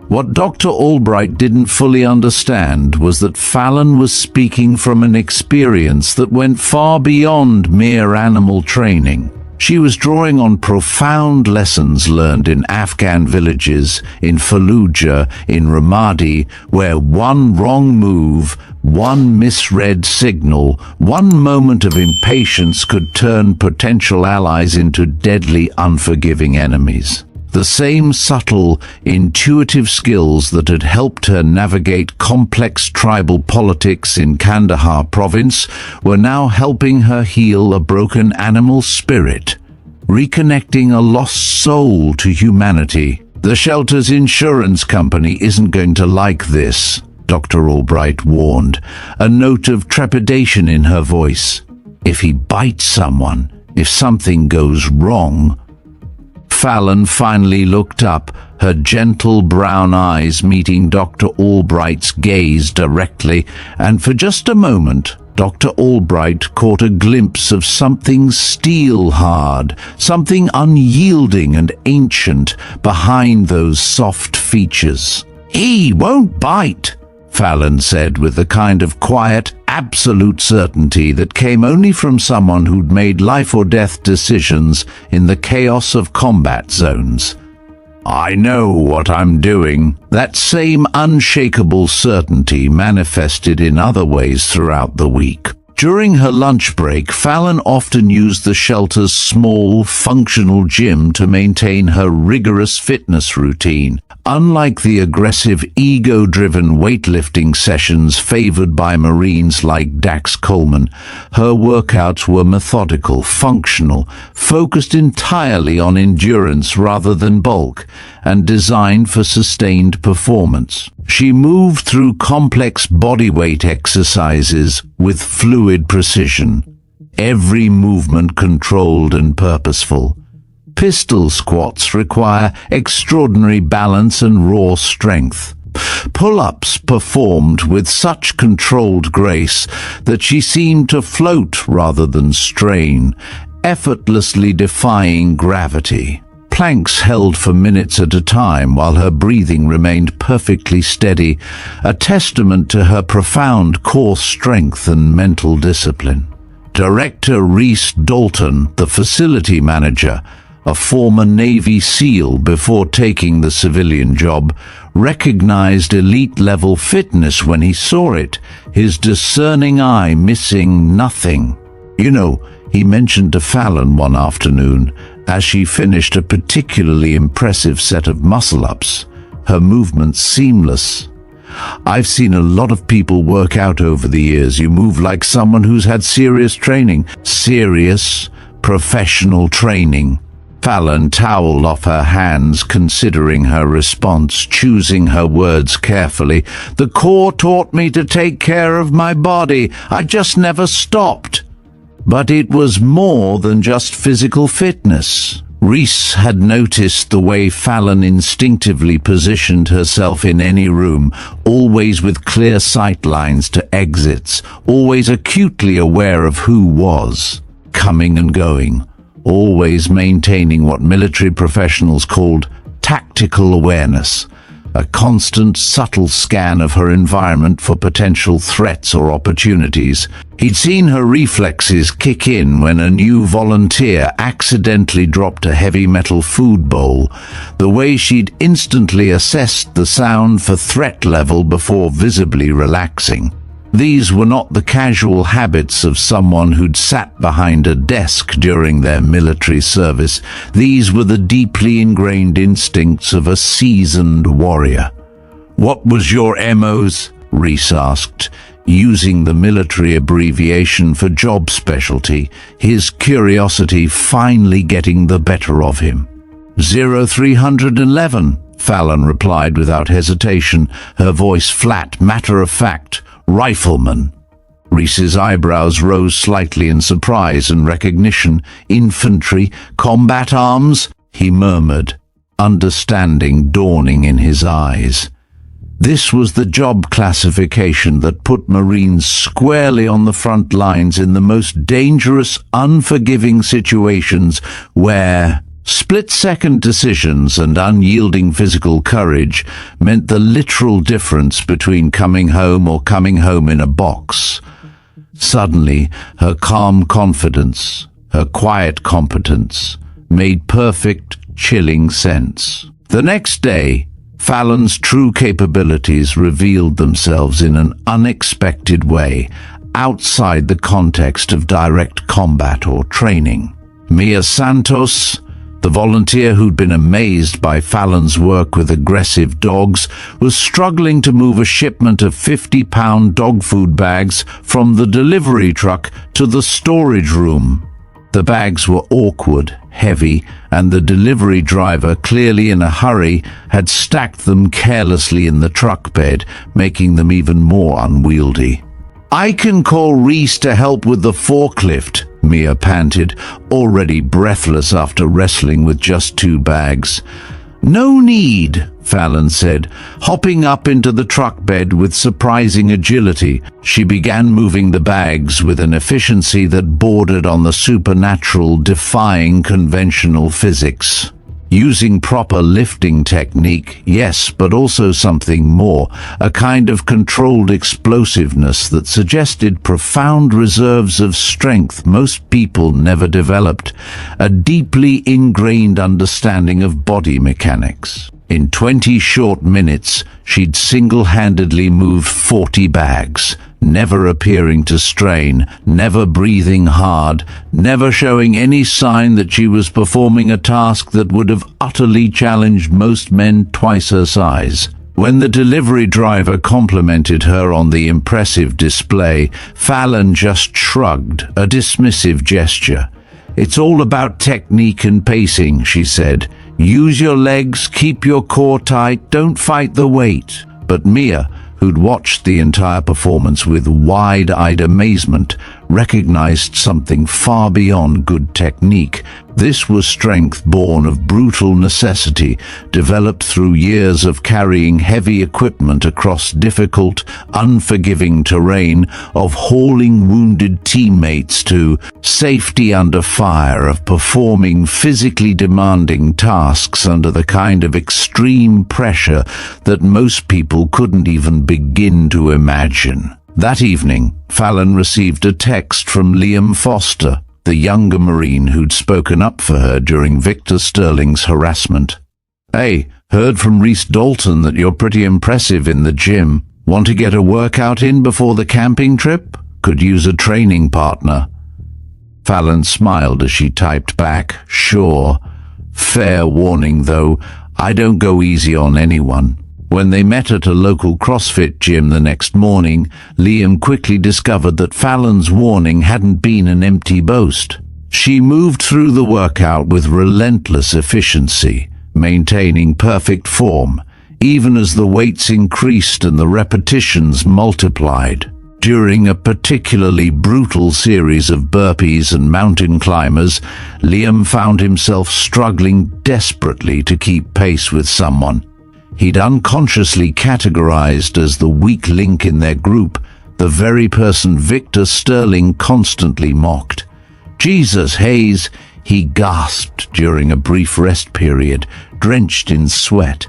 What Dr. Albright didn't fully understand was that Fallon was speaking from an experience that went far beyond mere animal training. She was drawing on profound lessons learned in Afghan villages, in Fallujah, in Ramadi, where one wrong move, one misread signal, one moment of impatience could turn potential allies into deadly, unforgiving enemies. The same subtle, intuitive skills that had helped her navigate complex tribal politics in Kandahar province were now helping her heal a broken animal spirit, reconnecting a lost soul to humanity. "The shelter's insurance company isn't going to like this," Dr. Albright warned, a note of trepidation in her voice. "If he bites someone, if something goes wrong." Fallon finally looked up, her gentle brown eyes meeting Dr. Albright's gaze directly, and for just a moment, Dr. Albright caught a glimpse of something steel-hard, something unyielding and ancient behind those soft features. "He won't bite," Fallon said with the kind of quiet, absolute certainty that came only from someone who'd made life-or-death decisions in the chaos of combat zones. "I know what I'm doing." That same unshakable certainty manifested in other ways throughout the week. During her lunch break, Fallon often used the shelter's small, functional gym to maintain her rigorous fitness routine. Unlike the aggressive, ego-driven weightlifting sessions favored by Marines like Dax Coleman, her workouts were methodical, functional, focused entirely on endurance rather than bulk, and designed for sustained performance. She moved through complex bodyweight exercises with fluid precision, every movement controlled and purposeful. Pistol squats require extraordinary balance and raw strength. Pull-ups performed with such controlled grace that she seemed to float rather than strain, effortlessly defying gravity. Planks held for minutes at a time while her breathing remained perfectly steady, a testament to her profound core strength and mental discipline. Director Reese Dalton, the facility manager, a former Navy SEAL before taking the civilian job, recognized elite-level fitness when he saw it, his discerning eye missing nothing. "You know," he mentioned to Fallon one afternoon, as she finished a particularly impressive set of muscle-ups, her movements seamless. "I've seen a lot of people work out over the years. You move like someone who's had serious training." "Serious, professional training." Fallon toweled off her hands, considering her response, choosing her words carefully. "The Corps taught me to take care of my body. I just never stopped." But it was more than just physical fitness. Reese had noticed the way Fallon instinctively positioned herself in any room, always with clear sight lines to exits, always acutely aware of who was coming and going, always maintaining what military professionals called tactical awareness, a constant, subtle scan of her environment for potential threats or opportunities. He'd seen her reflexes kick in when a new volunteer accidentally dropped a heavy metal food bowl, the way she'd instantly assessed the sound for threat level before visibly relaxing. These were not the casual habits of someone who'd sat behind a desk during their military service. These were the deeply ingrained instincts of a seasoned warrior. "What was your MOs?" Reese asked, using the military abbreviation for job specialty, his curiosity finally getting the better of him. 0311, Fallon replied without hesitation, her voice flat, matter-of-fact. "Rifleman." Reese's eyebrows rose slightly in surprise and recognition. "Infantry, combat arms?" he murmured, understanding dawning in his eyes. This was the job classification that put Marines squarely on the front lines in the most dangerous, unforgiving situations where split-second decisions and unyielding physical courage meant the literal difference between coming home or coming home in a box. Suddenly, her calm confidence, her quiet competence, made perfect, chilling sense. The next day, Fallon's true capabilities revealed themselves in an unexpected way, outside the context of direct combat or training. Mia Santos, the volunteer who'd been amazed by Fallon's work with aggressive dogs, was struggling to move a shipment of 50-pound dog food bags from the delivery truck to the storage room. The bags were awkward, heavy, and the delivery driver, clearly in a hurry, had stacked them carelessly in the truck bed, making them even more unwieldy. "I can call Reese to help with the forklift," Mia panted, already breathless after wrestling with just 2 bags. "No need," Fallon said, hopping up into the truck bed with surprising agility. She began moving the bags with an efficiency that bordered on the supernatural, defying conventional physics. Using proper lifting technique, yes, but also something more, a kind of controlled explosiveness that suggested profound reserves of strength most people never developed, a deeply ingrained understanding of body mechanics. In 20 short minutes, she'd single-handedly moved 40 bags, never appearing to strain, never breathing hard, never showing any sign that she was performing a task that would have utterly challenged most men twice her size. When the delivery driver complimented her on the impressive display, Fallon just shrugged, a dismissive gesture. "It's all about technique and pacing," she said. "Use your legs, keep your core tight, don't fight the weight." But Mia, who'd watched the entire performance with wide-eyed amazement, recognized something far beyond good technique. This was strength born of brutal necessity, developed through years of carrying heavy equipment across difficult, unforgiving terrain, of hauling wounded teammates to safety under fire, of performing physically demanding tasks under the kind of extreme pressure that most people couldn't even begin to imagine. That evening, Fallon received a text from Liam Foster, the younger Marine who'd spoken up for her during Victor Sterling's harassment. "Hey, heard from Reese Dalton that you're pretty impressive in the gym. Want to get a workout in before the camping trip? Could use a training partner." Fallon smiled as she typed back, "Sure. Fair warning though, I don't go easy on anyone." When they met at a local CrossFit gym the next morning, Liam quickly discovered that Fallon's warning hadn't been an empty boast. She moved through the workout with relentless efficiency, maintaining perfect form, even as the weights increased and the repetitions multiplied. During a particularly brutal series of burpees and mountain climbers, Liam found himself struggling desperately to keep pace with someone he'd unconsciously categorized as the weak link in their group, the very person Victor Sterling constantly mocked. "Jesus, Hayes," he gasped during a brief rest period, drenched in sweat.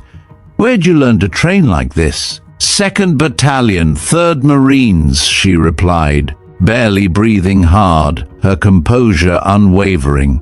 "Where'd you learn to train like this?" "2nd Battalion, 3rd Marines," she replied, barely breathing hard, her composure unwavering.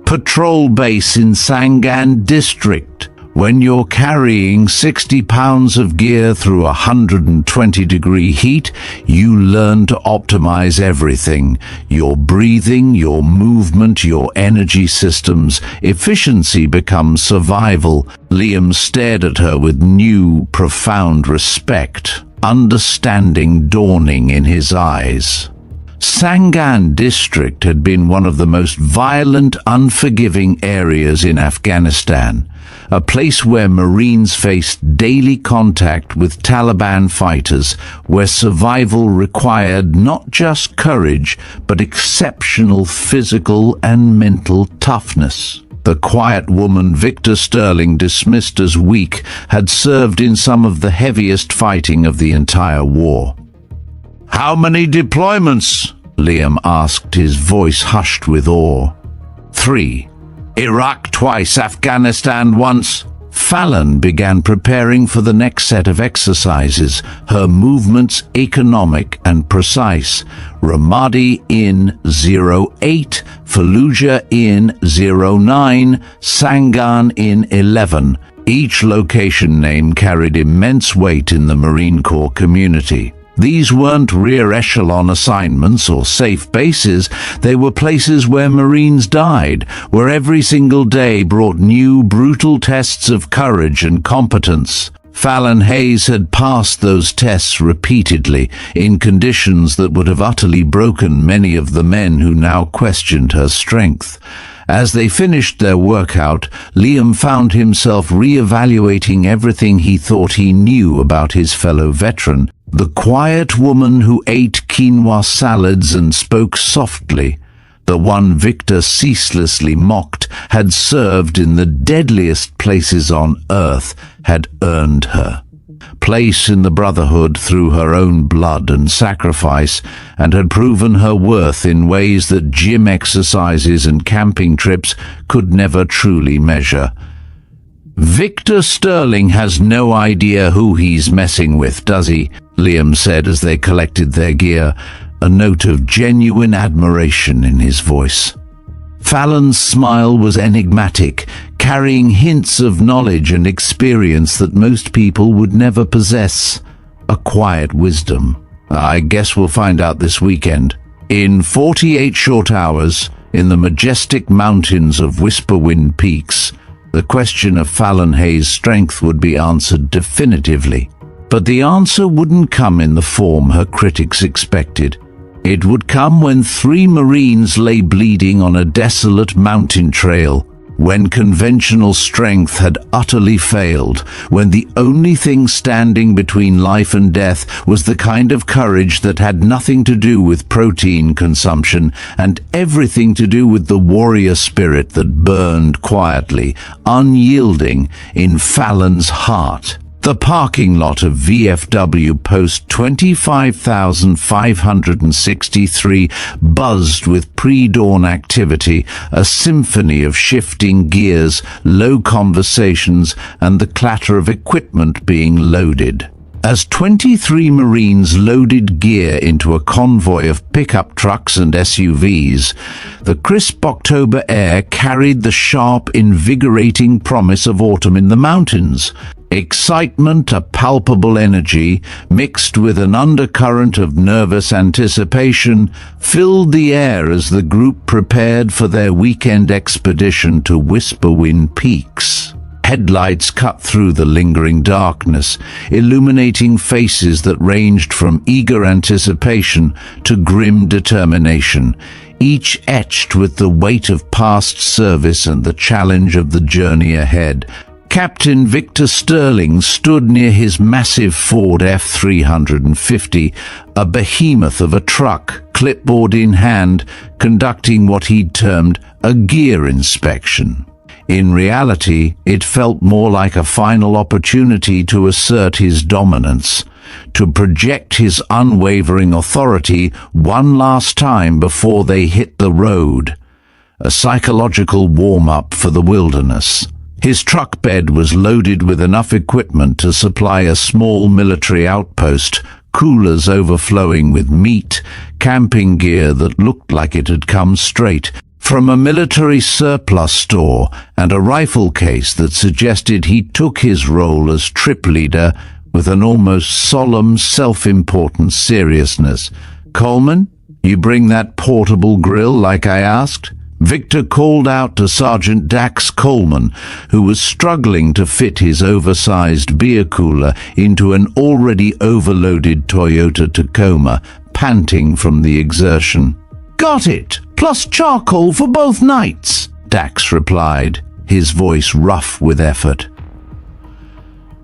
"Patrol base in Sangan District. When you're carrying 60 pounds of gear through 120-degree heat, you learn to optimize everything. Your breathing, your movement, your energy systems. Efficiency becomes survival." Liam stared at her with new, profound respect, understanding dawning in his eyes. Sangan District had been one of the most violent, unforgiving areas in Afghanistan, a place where Marines faced daily contact with Taliban fighters, where survival required not just courage, but exceptional physical and mental toughness. The quiet woman Victor Sterling dismissed as weak had served in some of the heaviest fighting of the entire war. "How many deployments?" Liam asked, his voice hushed with awe. "3. Iraq twice, Afghanistan once." Fallon began preparing for the next set of exercises, her movements economic and precise. Ramadi in 08, Fallujah in 09, Sangan in 11. Each location name carried immense weight in the Marine Corps community. These weren't rear echelon assignments or safe bases, they were places where Marines died, where every single day brought new brutal tests of courage and competence. Fallon Hayes had passed those tests repeatedly, in conditions that would have utterly broken many of the men who now questioned her strength. As they finished their workout, Liam found himself re-evaluating everything he thought he knew about his fellow veteran. The quiet woman who ate quinoa salads and spoke softly, the one Victor ceaselessly mocked, had served in the deadliest places on earth, had earned her place in the Brotherhood through her own blood and sacrifice, and had proven her worth in ways that gym exercises and camping trips could never truly measure. "Victor Sterling has no idea who he's messing with, does he?" Liam said as they collected their gear, a note of genuine admiration in his voice. Fallon's smile was enigmatic, carrying hints of knowledge and experience that most people would never possess. A quiet wisdom. "I guess we'll find out this weekend." In 48 short hours, in the majestic mountains of Whisperwind Peaks, the question of Fallon Hayes' strength would be answered definitively. But the answer wouldn't come in the form her critics expected. It would come when 3 Marines lay bleeding on a desolate mountain trail, when conventional strength had utterly failed, when the only thing standing between life and death was the kind of courage that had nothing to do with protein consumption and everything to do with the warrior spirit that burned quietly, unyielding, in Fallon's heart. The parking lot of VFW Post 25,563 buzzed with pre-dawn activity, a symphony of shifting gears, low conversations, and the clatter of equipment being loaded. As 23 Marines loaded gear into a convoy of pickup trucks and SUVs, the crisp October air carried the sharp, invigorating promise of autumn in the mountains. Excitement, a palpable energy, mixed with an undercurrent of nervous anticipation, filled the air as the group prepared for their weekend expedition to Whisperwind Peaks. Headlights cut through the lingering darkness, illuminating faces that ranged from eager anticipation to grim determination, each etched with the weight of past service and the challenge of the journey ahead. Captain Victor Sterling stood near his massive Ford F-350, a behemoth of a truck, clipboard in hand, conducting what he'd termed a gear inspection. In reality, it felt more like a final opportunity to assert his dominance, to project his unwavering authority one last time before they hit the road. A psychological warm-up for the wilderness. His truck bed was loaded with enough equipment to supply a small military outpost, coolers overflowing with meat, camping gear that looked like it had come straight from a military surplus store, and a rifle case that suggested he took his role as trip leader with an almost solemn, self-important seriousness. "Coleman, you bring that portable grill like I asked?" Victor called out to Sergeant Dax Coleman, who was struggling to fit his oversized beer cooler into an already overloaded Toyota Tacoma, panting from the exertion. "Got it, plus charcoal for both nights," Dax replied, his voice rough with effort.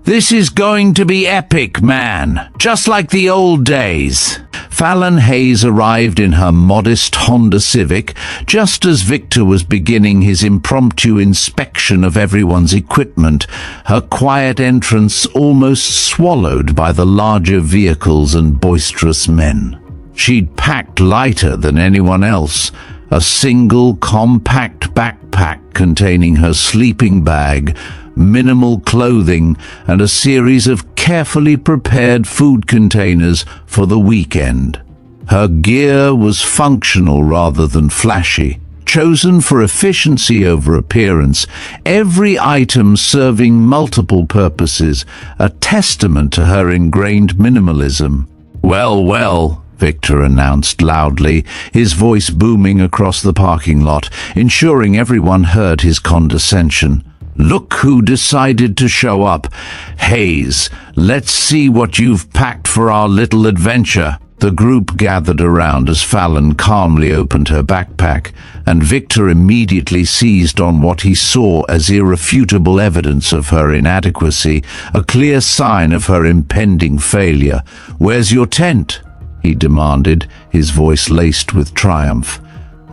"This is going to be epic, man, just like the old days." Fallon Hayes arrived in her modest Honda Civic just as Victor was beginning his impromptu inspection of everyone's equipment, her quiet entrance almost swallowed by the larger vehicles and boisterous men. She'd packed lighter than anyone else, a single compact backpack containing her sleeping bag, minimal clothing, and a series of carefully prepared food containers for the weekend. Her gear was functional rather than flashy, chosen for efficiency over appearance, every item serving multiple purposes, a testament to her ingrained minimalism. "Well, well," Victor announced loudly, his voice booming across the parking lot, ensuring everyone heard his condescension. "Look who decided to show up. Hayes, let's see what you've packed for our little adventure." The group gathered around as Fallon calmly opened her backpack, and Victor immediately seized on what he saw as irrefutable evidence of her inadequacy, a clear sign of her impending failure. "Where's your tent?" he demanded, his voice laced with triumph.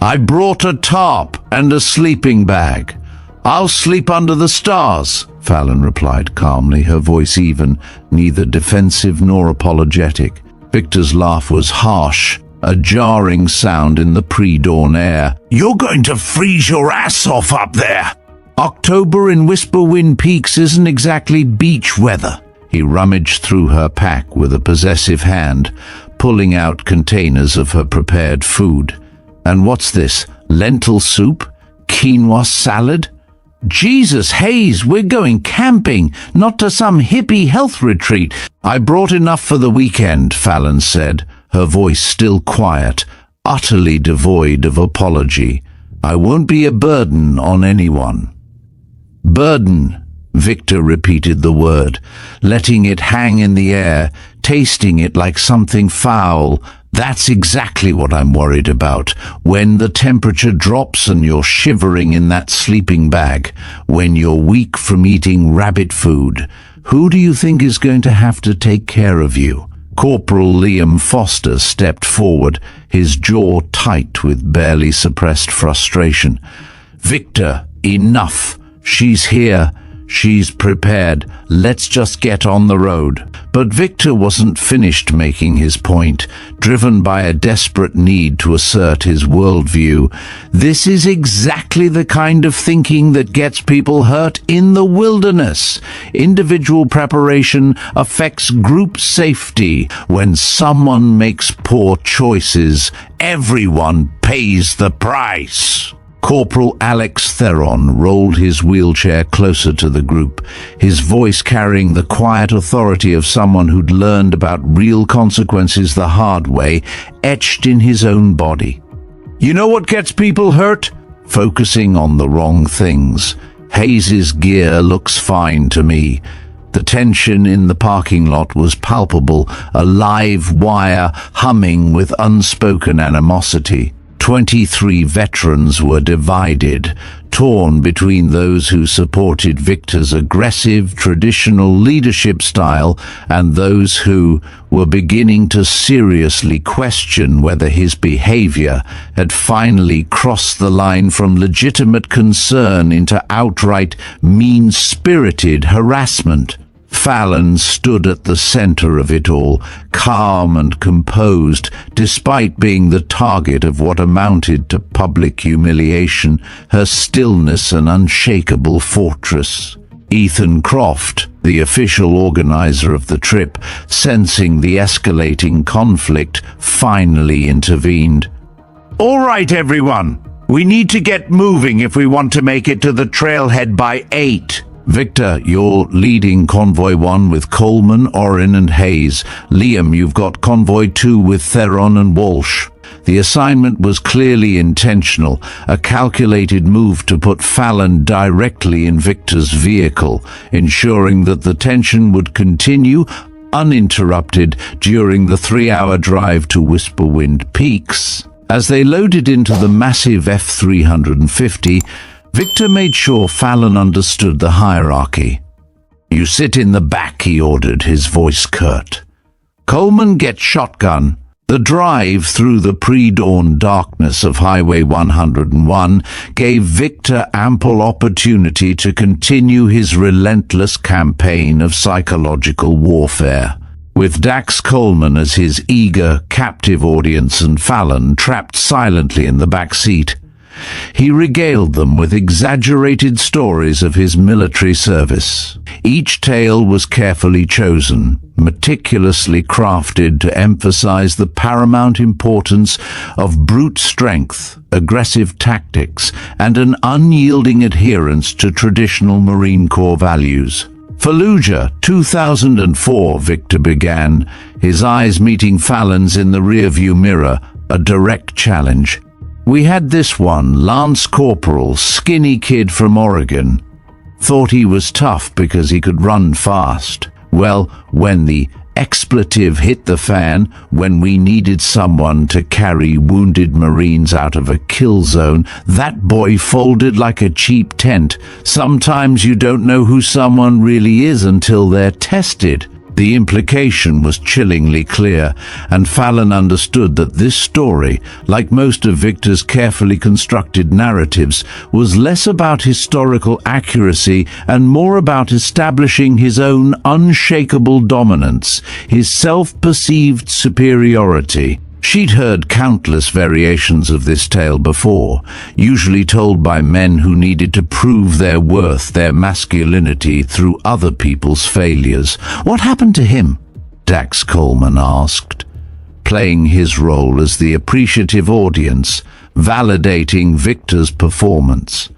"I brought a tarp and a sleeping bag. I'll sleep under the stars," Fallon replied calmly, her voice even, neither defensive nor apologetic. Victor's laugh was harsh, a jarring sound in the pre-dawn air. "You're going to freeze your ass off up there." "October in Whisperwind Peaks isn't exactly beach weather." He rummaged through her pack with a possessive hand, pulling out containers of her prepared food. "And what's this? Lentil soup? Quinoa salad? Jesus, Hayes, we're going camping, not to some hippie health retreat." "I brought enough for the weekend," Fallon said, her voice still quiet, utterly devoid of apology. "I won't be a burden on anyone." "Burden," Victor repeated the word, letting it hang in the air, tasting it like something foul. "That's exactly what I'm worried about. When the temperature drops and you're shivering in that sleeping bag, when you're weak from eating rabbit food, who do you think is going to have to take care of you?" Corporal Liam Foster stepped forward, his jaw tight with barely suppressed frustration. "Victor, enough. She's here. She's prepared. Let's just get on the road." But Victor wasn't finished making his point, driven by a desperate need to assert his worldview. "This is exactly the kind of thinking that gets people hurt in the wilderness. Individual preparation affects group safety. When someone makes poor choices, everyone pays the price." Corporal Alex Theron rolled his wheelchair closer to the group, his voice carrying the quiet authority of someone who'd learned about real consequences the hard way, etched in his own body. "You know what gets people hurt? Focusing on the wrong things. Hayes's gear looks fine to me." The tension in the parking lot was palpable, a live wire humming with unspoken animosity. 23 veterans were divided, torn between those who supported Victor's aggressive, traditional leadership style and those who were beginning to seriously question whether his behavior had finally crossed the line from legitimate concern into outright mean-spirited harassment. Fallon stood at the center of it all, calm and composed, despite being the target of what amounted to public humiliation, her stillness an unshakable fortress. Ethan Croft, the official organizer of the trip, sensing the escalating conflict, finally intervened. "All right, everyone. We need to get moving if we want to make it to the trailhead by 8. Victor, you're leading Convoy 1 with Coleman, Oren and Hayes. Liam, you've got Convoy 2 with Theron and Walsh." The assignment was clearly intentional, a calculated move to put Fallon directly in Victor's vehicle, ensuring that the tension would continue uninterrupted during the 3-hour drive to Whisperwind Peaks. As they loaded into the massive F-350, Victor made sure Fallon understood the hierarchy. "You sit in the back," he ordered, his voice curt. "Coleman gets shotgun." The drive through the pre-dawn darkness of Highway 101 gave Victor ample opportunity to continue his relentless campaign of psychological warfare. With Dax Coleman as his eager, captive audience and Fallon trapped silently in the back seat, he regaled them with exaggerated stories of his military service. Each tale was carefully chosen, meticulously crafted to emphasize the paramount importance of brute strength, aggressive tactics, and an unyielding adherence to traditional Marine Corps values. "Fallujah, 2004, Victor began, his eyes meeting Fallon's in the rearview mirror, a direct challenge. "We had this one, Lance Corporal, skinny kid from Oregon. Thought he was tough because he could run fast. Well, when the expletive hit the fan, when we needed someone to carry wounded Marines out of a kill zone, that boy folded like a cheap tent. Sometimes you don't know who someone really is until they're tested." The implication was chillingly clear, and Fallon understood that this story, like most of Victor's carefully constructed narratives, was less about historical accuracy and more about establishing his own unshakable dominance, his self-perceived superiority. She'd heard countless variations of this tale before, usually told by men who needed to prove their worth, their masculinity, through other people's failures. "What happened to him?" Dax Coleman asked, playing his role as the appreciative audience, validating Victor's performance.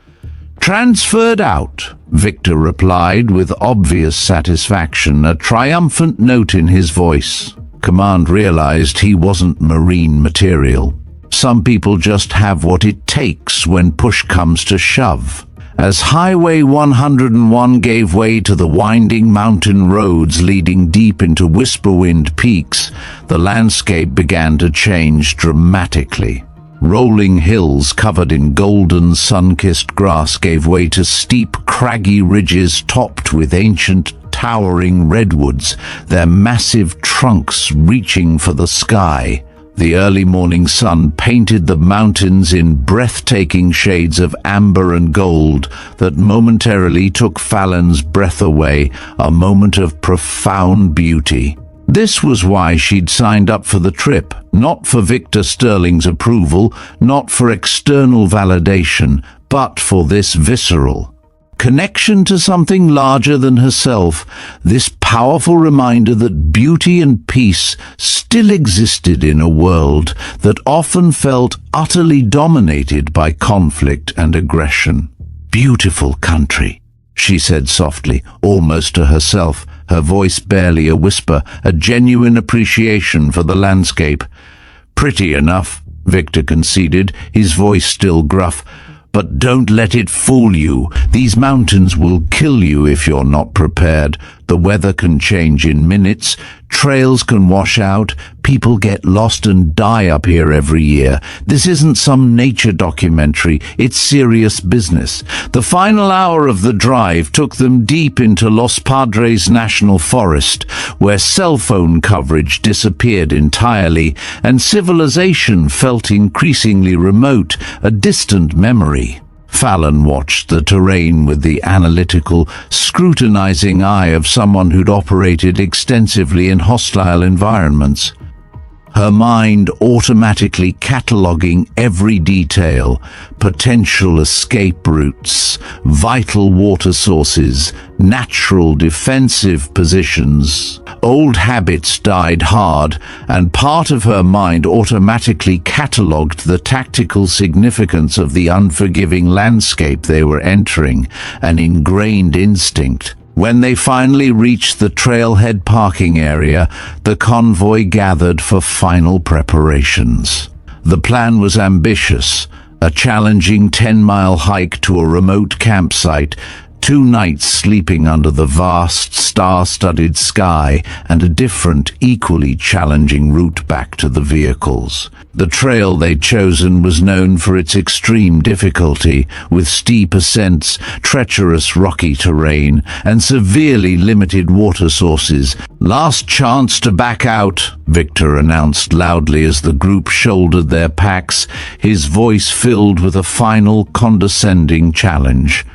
"Transferred out," Victor replied with obvious satisfaction, a triumphant note in his voice. Command realized he wasn't Marine material. Some people just have what it takes when push comes to shove. As Highway 101 gave way to the winding mountain roads leading deep into Whisperwind Peaks, the landscape began to change dramatically. Rolling hills covered in golden sun-kissed grass gave way to steep, craggy ridges topped with ancient, towering redwoods, their massive trunks reaching for the sky. The early morning sun painted the mountains in breathtaking shades of amber and gold that momentarily took Fallon's breath away, a moment of profound beauty. This was why she'd signed up for the trip, not for Victor Sterling's approval, not for external validation, but for this visceral connection to something larger than herself, this powerful reminder that beauty and peace still existed in a world that often felt utterly dominated by conflict and aggression. "Beautiful country," she said softly, almost to herself, her voice barely a whisper, a genuine appreciation for the landscape. "Pretty enough," Victor conceded, his voice still gruff. "But don't let it fool you. These mountains will kill you if you're not prepared. The weather can change in minutes, trails can wash out, people get lost and die up here every year. This isn't some nature documentary, it's serious business. The final hour of the drive took them deep into Los Padres National Forest, where cell phone coverage disappeared entirely and civilization felt increasingly remote, a distant memory. Fallon watched the terrain with the analytical, scrutinizing eye of someone who'd operated extensively in hostile environments. Her mind automatically cataloguing every detail: potential escape routes, vital water sources, natural defensive positions. Old habits died hard, and part of her mind automatically catalogued the tactical significance of the unforgiving landscape they were entering, an ingrained instinct. When they finally reached the trailhead parking area, the convoy gathered for final preparations. The plan was ambitious: a challenging 10-mile hike to a remote campsite, 2 nights sleeping under the vast, star-studded sky, and a different, equally challenging route back to the vehicles. The trail they'd chosen was known for its extreme difficulty, with steep ascents, treacherous rocky terrain, and severely limited water sources. "Last chance to back out," Victor announced loudly as the group shouldered their packs, his voice filled with a final condescending challenge.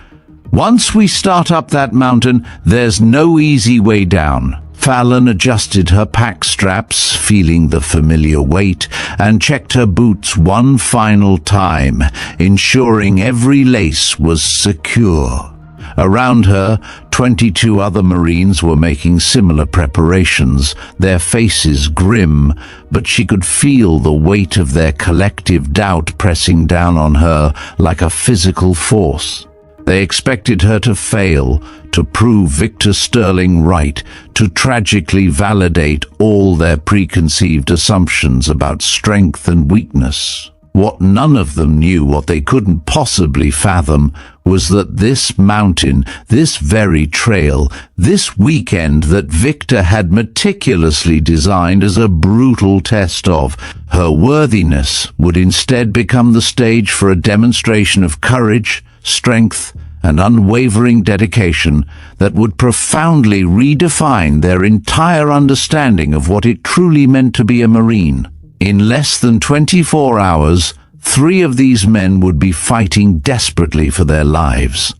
"Once we start up that mountain, there's no easy way down." Fallon adjusted her pack straps, feeling the familiar weight, and checked her boots one final time, ensuring every lace was secure. Around her, 22 other Marines were making similar preparations, their faces grim, but she could feel the weight of their collective doubt pressing down on her like a physical force. They expected her to fail, to prove Victor Sterling right, to tragically validate all their preconceived assumptions about strength and weakness. What none of them knew, what they couldn't possibly fathom, was that this mountain, this very trail, this weekend that Victor had meticulously designed as a brutal test of her worthiness, would instead become the stage for a demonstration of courage, strength, and unwavering dedication that would profoundly redefine their entire understanding of what it truly meant to be a Marine. In less than 24 hours, 3 of these men would be fighting desperately for their lives.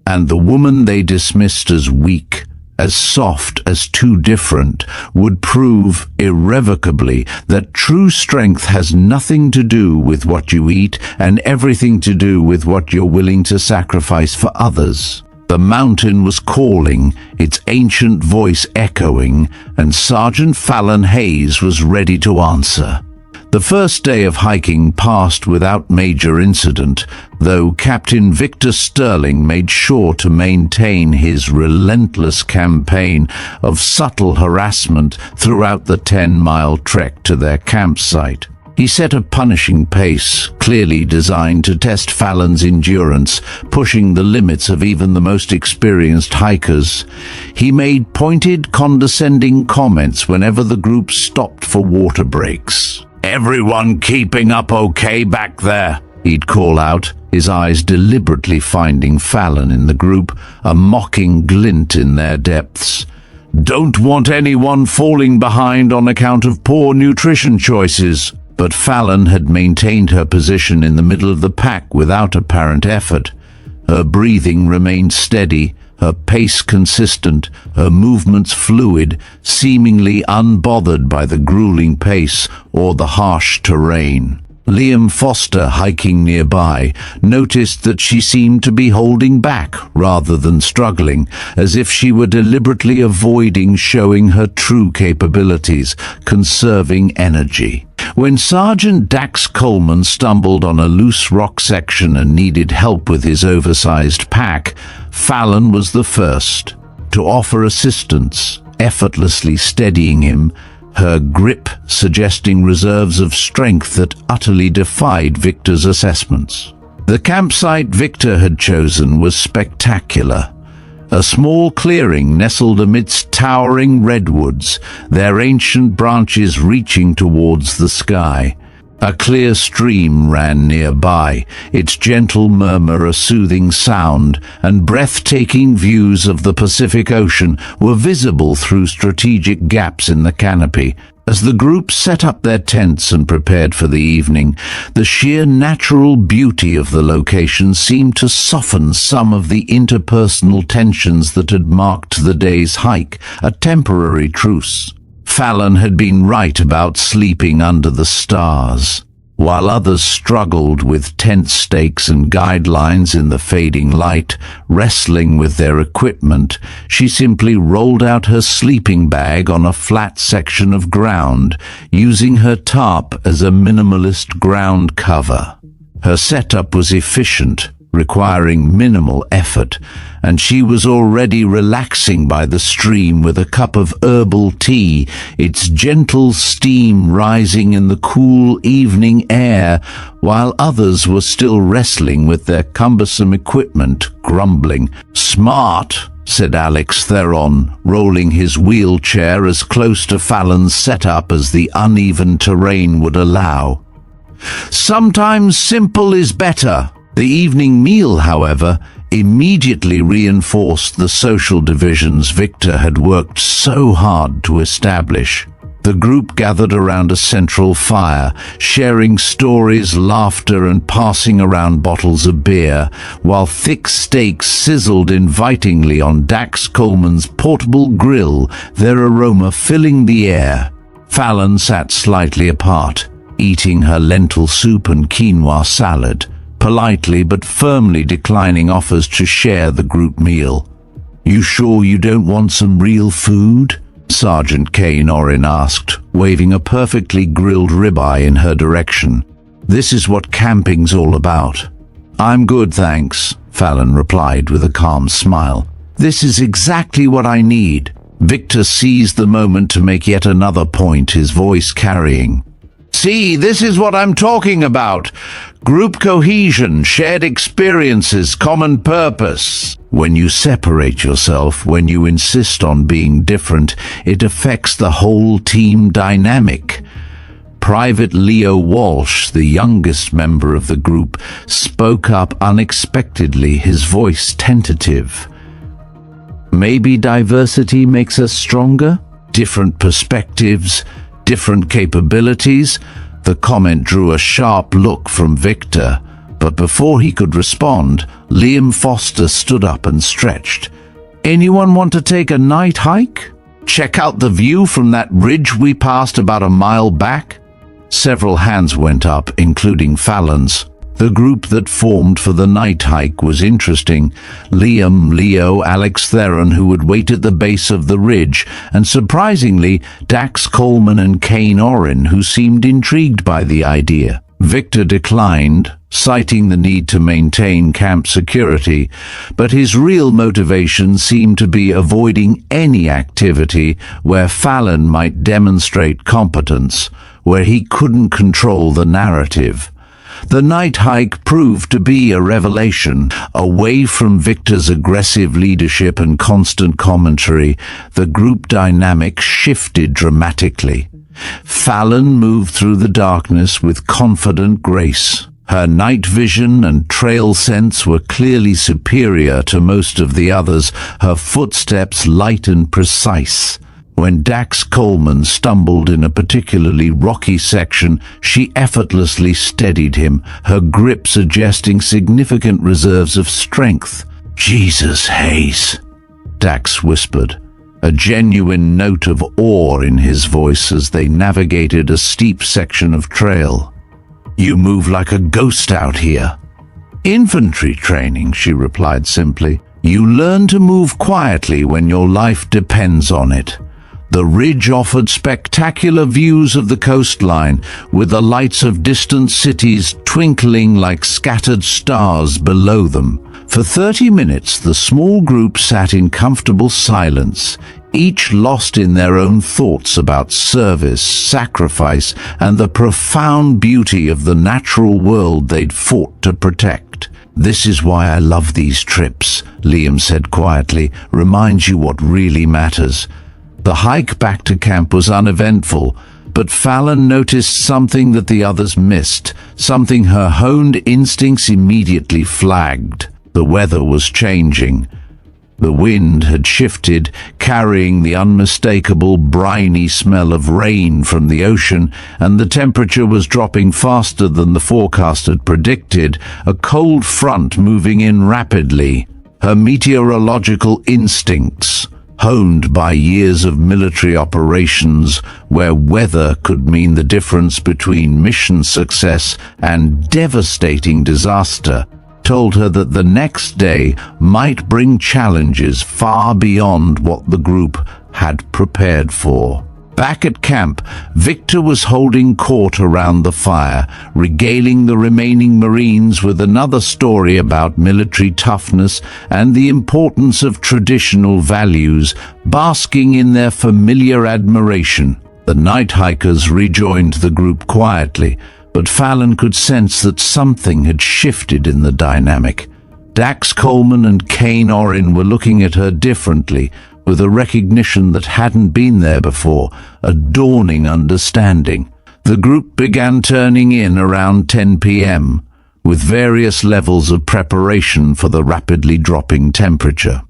And the woman they dismissed as weak, as soft, as too different, would prove irrevocably that true strength has nothing to do with what you eat and everything to do with what you're willing to sacrifice for others. The mountain was calling, its ancient voice echoing, and Sergeant Fallon Hayes was ready to answer. The first day of hiking passed without major incident, though Captain Victor Sterling made sure to maintain his relentless campaign of subtle harassment throughout the 10-mile trek to their campsite. He set a punishing pace, clearly designed to test Fallon's endurance, pushing the limits of even the most experienced hikers. He made pointed, condescending comments whenever the group stopped for water breaks. "Everyone keeping up okay back there?" he'd call out, his eyes deliberately finding Fallon in the group, a mocking glint in their depths. "Don't want anyone falling behind on account of poor nutrition choices." But Fallon had maintained her position in the middle of the pack without apparent effort. Her breathing remained steady, her pace consistent, her movements fluid, seemingly unbothered by the grueling pace or the harsh terrain. Liam Foster, hiking nearby, noticed that she seemed to be holding back rather than struggling, as if she were deliberately avoiding showing her true capabilities, conserving energy. When Sergeant Dax Coleman stumbled on a loose rock section and needed help with his oversized pack, Fallon was the first to offer assistance, effortlessly steadying him, her grip suggesting reserves of strength that utterly defied Victor's assessments. The campsite Victor had chosen was spectacular. A small clearing nestled amidst towering redwoods, their ancient branches reaching towards the sky. A clear stream ran nearby, its gentle murmur a soothing sound, and breathtaking views of the Pacific Ocean were visible through strategic gaps in the canopy. As the group set up their tents and prepared for the evening, the sheer natural beauty of the location seemed to soften some of the interpersonal tensions that had marked the day's hike, a temporary truce. Fallon had been right about sleeping under the stars. While others struggled with tent stakes and guidelines in the fading light, wrestling with their equipment, she simply rolled out her sleeping bag on a flat section of ground, using her tarp as a minimalist ground cover. Her setup was efficient, requiring minimal effort, and she was already relaxing by the stream with a cup of herbal tea, its gentle steam rising in the cool evening air, while others were still wrestling with their cumbersome equipment, grumbling. "Smart," said Alex Theron, rolling his wheelchair as close to Fallon's setup as the uneven terrain would allow. "Sometimes simple is better." The evening meal, however, immediately reinforced the social divisions Victor had worked so hard to establish. The group gathered around a central fire, sharing stories, laughter, and passing around bottles of beer, while thick steaks sizzled invitingly on Dax Coleman's portable grill, their aroma filling the air. Fallon sat slightly apart, eating her lentil soup and quinoa salad, politely but firmly declining offers to share the group meal. "You sure you don't want some real food?" Sergeant Kane Orin asked, waving a perfectly grilled ribeye in her direction. "This is what camping's all about." "I'm good, thanks," Fallon replied with a calm smile. "This is exactly what I need." Victor seized the moment to make yet another point, his voice carrying. "See, this is what I'm talking about. Group cohesion, shared experiences, common purpose. When you separate yourself, when you insist on being different, it affects the whole team dynamic." Private Leo Walsh, the youngest member of the group, spoke up unexpectedly, his voice tentative. "Maybe diversity makes us stronger? Different perspectives, different capabilities?" The comment drew a sharp look from Victor, but before he could respond, Liam Foster stood up and stretched. "Anyone want to take a night hike? Check out the view from that ridge we passed about a mile back?" Several hands went up, including Fallon's. The group that formed for the night hike was interesting. Liam, Leo, Alex Theron, who would wait at the base of the ridge, and surprisingly, Dax Coleman and Kane Orin, who seemed intrigued by the idea. Victor declined, citing the need to maintain camp security, but his real motivation seemed to be avoiding any activity where Fallon might demonstrate competence, where he couldn't control the narrative. The night hike proved to be a revelation. Away from Victor's aggressive leadership and constant commentary, the group dynamic shifted dramatically. Fallon moved through the darkness with confident grace. Her night vision and trail sense were clearly superior to most of the others, her footsteps light and precise. When Dax Coleman stumbled in a particularly rocky section, she effortlessly steadied him, her grip suggesting significant reserves of strength. "Jesus, Hayes," Dax whispered, a genuine note of awe in his voice as they navigated a steep section of trail. "You move like a ghost out here." "Infantry training," she replied simply. "You learn to move quietly when your life depends on it." The ridge offered spectacular views of the coastline, with the lights of distant cities twinkling like scattered stars below them. For 30 minutes, the small group sat in comfortable silence, each lost in their own thoughts about service, sacrifice, and the profound beauty of the natural world they'd fought to protect. "This is why I love these trips," Liam said quietly, reminds you what really matters. The hike back to camp was uneventful, but Fallon noticed something that the others missed, something her honed instincts immediately flagged. The weather was changing. The wind had shifted, carrying the unmistakable briny smell of rain from the ocean, and the temperature was dropping faster than the forecast had predicted, a cold front moving in rapidly. Her meteorological instincts, honed by years of military operations where weather could mean the difference between mission success and devastating disaster, told her that the next day might bring challenges far beyond what the group had prepared for. Back at camp, Victor was holding court around the fire, regaling the remaining Marines with another story about military toughness and the importance of traditional values, basking in their familiar admiration. The night hikers rejoined the group quietly, but Fallon could sense that something had shifted in the dynamic. Dax Coleman and Kane Orin were looking at her differently, with a recognition that hadn't been there before, a dawning understanding. The group began turning in around 10 p.m., with various levels of preparation for the rapidly dropping temperature.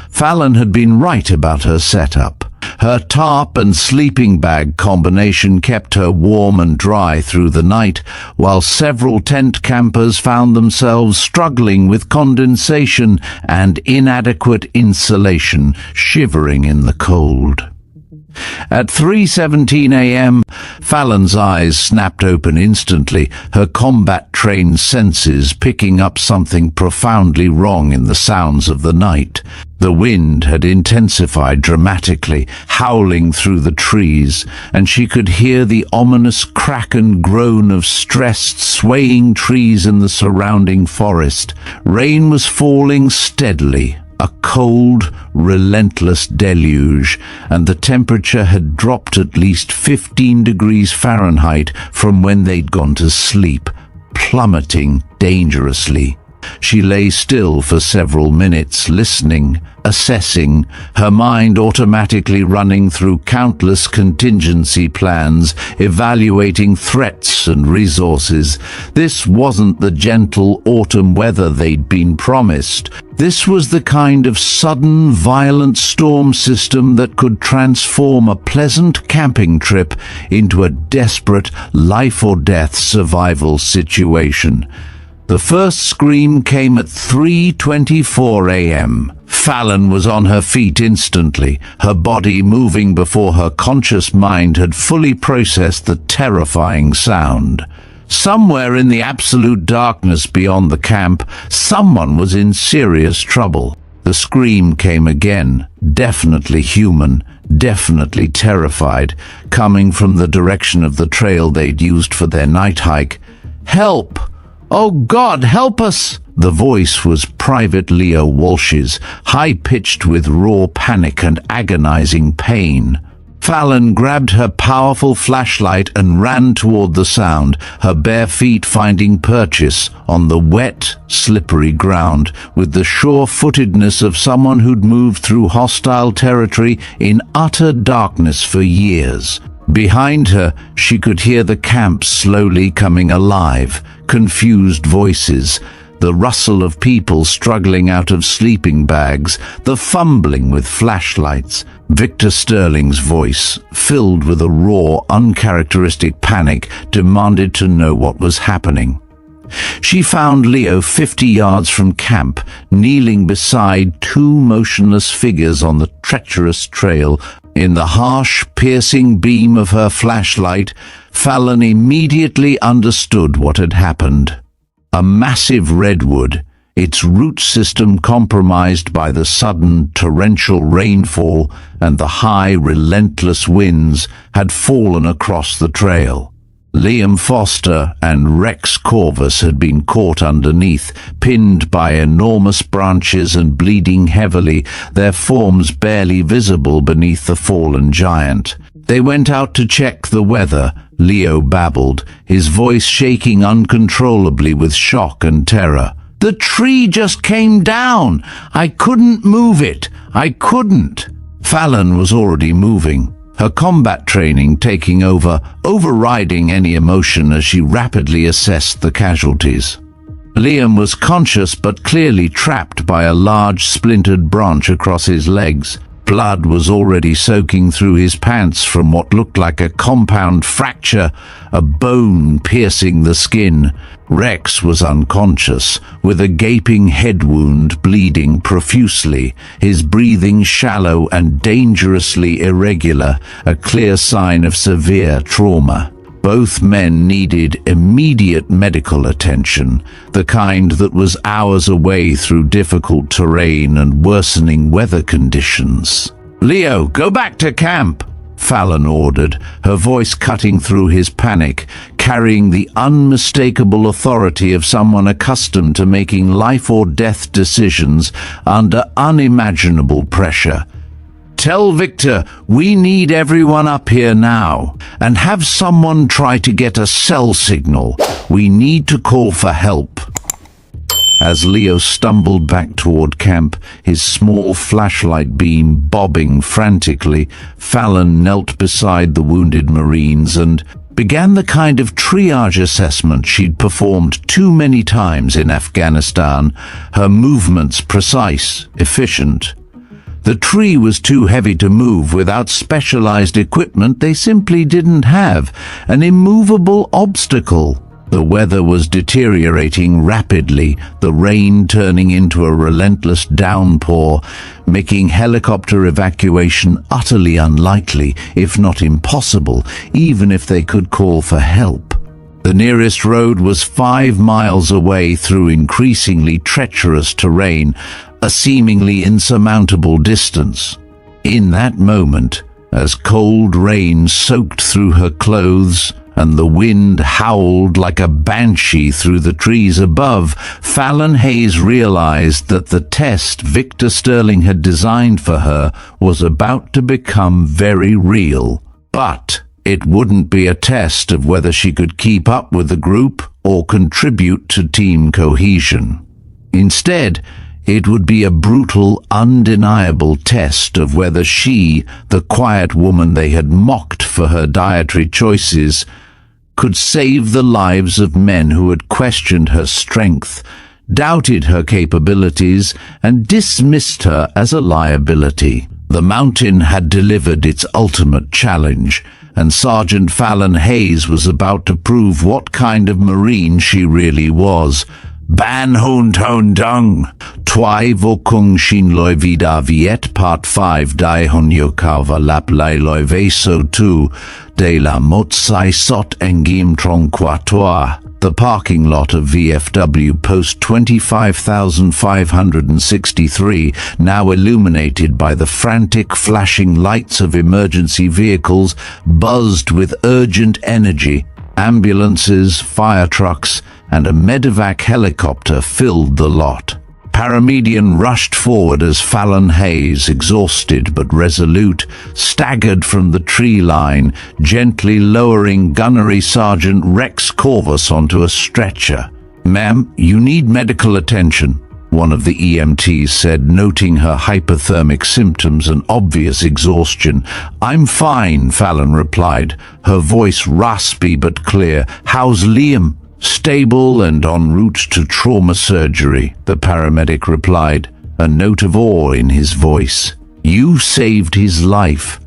Fallon had been right about her setup. Her tarp and sleeping bag combination kept her warm and dry through the night, while several tent campers found themselves struggling with condensation and inadequate insulation, shivering in the cold. At 3:17 a.m., Fallon's eyes snapped open instantly, her combat-trained senses picking up something profoundly wrong in the sounds of the night. The wind had intensified dramatically, howling through the trees, and she could hear the ominous crack and groan of stressed, swaying trees in the surrounding forest. Rain was falling steadily, a cold, relentless deluge, and the temperature had dropped at least 15 degrees Fahrenheit from when they'd gone to sleep, plummeting dangerously. She lay still for several minutes, listening, assessing, her mind automatically running through countless contingency plans, evaluating threats and resources. This wasn't the gentle autumn weather they'd been promised. This was the kind of sudden, violent storm system that could transform a pleasant camping trip into a desperate life-or-death survival situation. The first scream came at 3:24 a.m. Fallon was on her feet instantly, her body moving before her conscious mind had fully processed the terrifying sound. Somewhere in the absolute darkness beyond the camp, someone was in serious trouble. The scream came again, definitely human, definitely terrified, coming from the direction of the trail they'd used for their night hike. "Help! Oh God, help us!" The voice was Private Leo Walsh's, high-pitched with raw panic and agonizing pain. Fallon grabbed her powerful flashlight and ran toward the sound, her bare feet finding purchase on the wet, slippery ground with the sure-footedness of someone who'd moved through hostile territory in utter darkness for years. Behind her, she could hear the camp slowly coming alive, confused voices, the rustle of people struggling out of sleeping bags, the fumbling with flashlights. Victor Sterling's voice, filled with a raw, uncharacteristic panic, demanded to know what was happening. She found Leo 50 yards from camp, kneeling beside two motionless figures on the treacherous trail. In the harsh, piercing beam of her flashlight, Fallon immediately understood what had happened. A massive redwood, its root system compromised by the sudden torrential rainfall and the high, relentless winds, had fallen across the trail. Liam Foster and Rex Corvus had been caught underneath, pinned by enormous branches and bleeding heavily, their forms barely visible beneath the fallen giant. They went out to check the weather, Leo babbled, his voice shaking uncontrollably with shock and terror. The tree just came down. I couldn't move it. I couldn't." Fallon was already moving, her combat training taking over, overriding any emotion as she rapidly assessed the casualties. Liam was conscious but clearly trapped by a large splintered branch across his legs. Blood was already soaking through his pants from what looked like a compound fracture, a bone piercing the skin. Rex was unconscious, with a gaping head wound bleeding profusely, his breathing shallow and dangerously irregular, a clear sign of severe trauma. Both men needed immediate medical attention, the kind that was hours away through difficult terrain and worsening weather conditions. "Leo, go back to camp," Fallon ordered, her voice cutting through his panic, carrying the unmistakable authority of someone accustomed to making life-or-death decisions under unimaginable pressure. "Tell Victor we need everyone up here now, and have someone try to get a cell signal. We need to call for help." As Leo stumbled back toward camp, his small flashlight beam bobbing frantically, Fallon knelt beside the wounded Marines and began the kind of triage assessment she'd performed too many times in Afghanistan, her movements precise, efficient. The tree was too heavy to move without specialized equipment they simply didn't have, an immovable obstacle. The weather was deteriorating rapidly, the rain turning into a relentless downpour, making helicopter evacuation utterly unlikely, if not impossible, even if they could call for help. The nearest road was 5 miles away through increasingly treacherous terrain, a seemingly insurmountable distance. In that moment, as cold rain soaked through her clothes and the wind howled like a banshee through the trees above, Fallon Hayes realized that the test Victor Sterling had designed for her was about to become very real. But it wouldn't be a test of whether she could keep up with the group or contribute to team cohesion. Instead, it would be a brutal, undeniable test of whether she, the quiet woman they had mocked for her dietary choices, could save the lives of men who had questioned her strength, doubted her capabilities, and dismissed her as a liability. The mountain had delivered its ultimate challenge, and Sergeant Fallon Hayes was about to prove what kind of Marine she really was. "Ban hon ton dung, twai vokung shin loi vida viet part 5 dai honyo kava lap lai loi veso tu, de la mot sai sot engim tronquatois." The parking lot of VFW post 25,563, now illuminated by the frantic flashing lights of emergency vehicles, buzzed with urgent energy. Ambulances, fire trucks, and a medevac helicopter filled the lot. Paramedian rushed forward as Fallon Hayes, exhausted but resolute, staggered from the tree line, gently lowering Gunnery Sergeant Rex Corvus onto a stretcher. "Ma'am, you need medical attention," one of the EMTs said, noting her hypothermic symptoms and obvious exhaustion. "I'm fine," Fallon replied, her voice raspy but clear. "How's Liam?" "Stable and en route to trauma surgery," the paramedic replied, a note of awe in his voice. "You saved his life."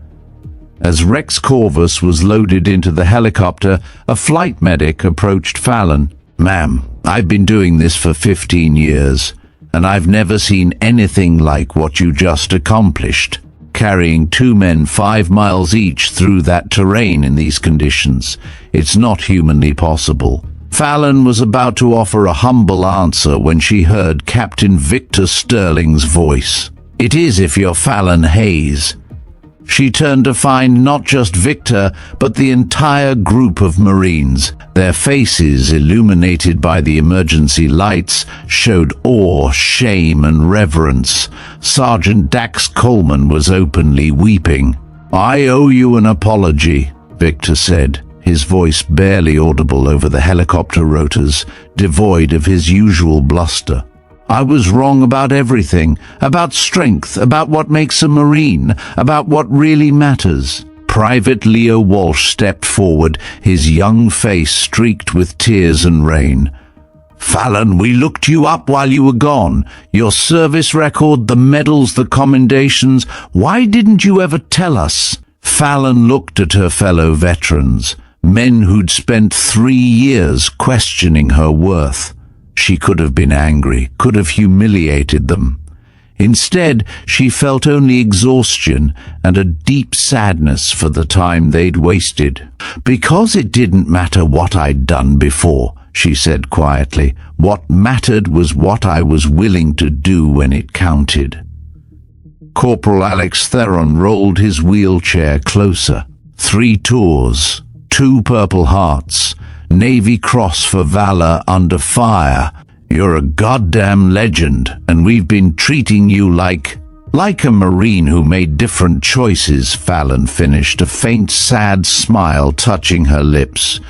As Rex Corvus was loaded into the helicopter, a flight medic approached Fallon. "Ma'am, I've been doing this for 15 years, and I've never seen anything like what you just accomplished. Carrying 2 men 5 miles each through that terrain in these conditions. It's not humanly possible." Fallon was about to offer a humble answer when she heard Captain Victor Sterling's voice. "It is if you're Fallon Hayes." She turned to find not just Victor, but the entire group of Marines. Their faces, illuminated by the emergency lights, showed awe, shame, and reverence. Sergeant Dax Coleman was openly weeping. "I owe you an apology," Victor said, his voice barely audible over the helicopter rotors, devoid of his usual bluster. "I was wrong about everything, about strength, about what makes a Marine, about what really matters." Private Leo Walsh stepped forward, his young face streaked with tears and rain. "Fallon, we looked you up while you were gone. Your service record, the medals, the commendations. Why didn't you ever tell us?" Fallon looked at her fellow veterans, men who'd spent 3 years questioning her worth. She could have been angry, could have humiliated them. Instead, she felt only exhaustion and a deep sadness for the time they'd wasted. "Because it didn't matter what I'd done before," she said quietly. "What mattered was what I was willing to do when it counted." Corporal Alex Theron rolled his wheelchair closer. 3 tours, 2 Purple Hearts, Navy Cross for valor under fire. "You're a goddamn legend, and we've been treating you like a Marine who made different choices," Fallon finished, a faint, sad smile touching her lips.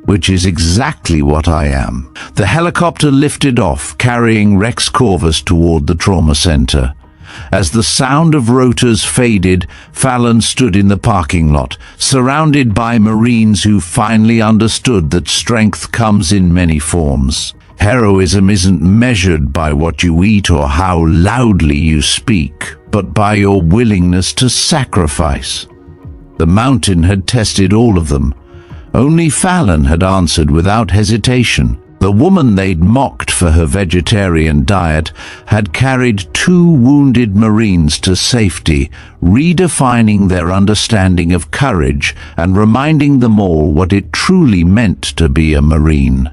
"Which is exactly what I am." The helicopter lifted off, carrying Rex Corvus toward the trauma center. As the sound of rotors faded, Fallon stood in the parking lot, surrounded by Marines who finally understood that strength comes in many forms. Heroism isn't measured by what you eat or how loudly you speak, but by your willingness to sacrifice. The mountain had tested all of them. Only Fallon had answered without hesitation. The woman they'd mocked for her vegetarian diet had carried 2 wounded Marines to safety, redefining their understanding of courage and reminding them all what it truly meant to be a Marine.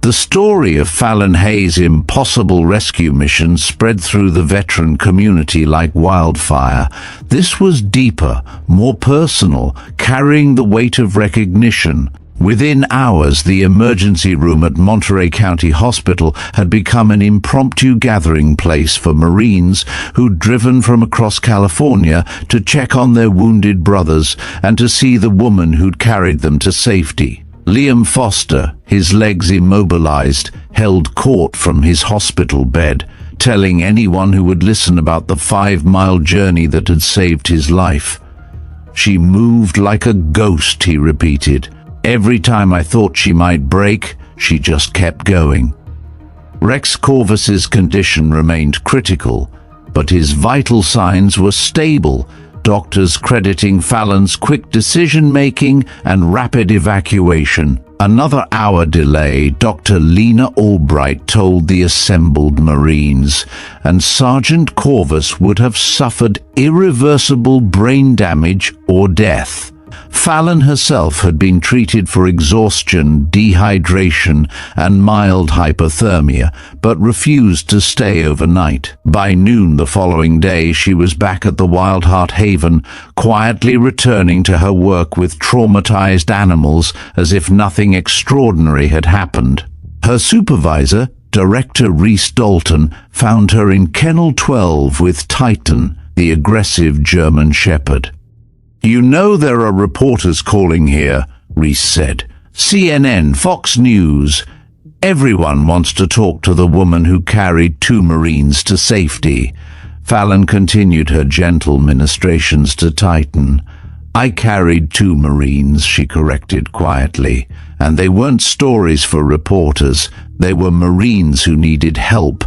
The story of Fallon Hayes' impossible rescue mission spread through the veteran community like wildfire. This was deeper, more personal, carrying the weight of recognition. Within hours, the emergency room at Monterey County Hospital had become an impromptu gathering place for Marines who'd driven from across California to check on their wounded brothers and to see the woman who'd carried them to safety. Liam Foster, his legs immobilized, held court from his hospital bed, telling anyone who would listen about the 5-mile journey that had saved his life. "She moved like a ghost," he repeated. "Every time I thought she might break, she just kept going." Rex Corvus's condition remained critical, but his vital signs were stable, doctors crediting Fallon's quick decision-making and rapid evacuation. Another hour delay, Dr. Lena Albright told the assembled Marines, and Sergeant Corvus would have suffered irreversible brain damage or death. Fallon herself had been treated for exhaustion, dehydration, and mild hypothermia, but refused to stay overnight. By noon the following day, she was back at the Wild Heart Haven, quietly returning to her work with traumatized animals as if nothing extraordinary had happened. Her supervisor, Director Reese Dalton, found her in Kennel 12 with Titan, the aggressive German Shepherd. "You know there are reporters calling here," Reese said. "CNN, Fox News. Everyone wants to talk to the woman who carried 2 Marines to safety." Fallon continued her gentle ministrations to Titan. "I carried 2 Marines," she corrected quietly, "and they weren't stories for reporters. They were Marines who needed help.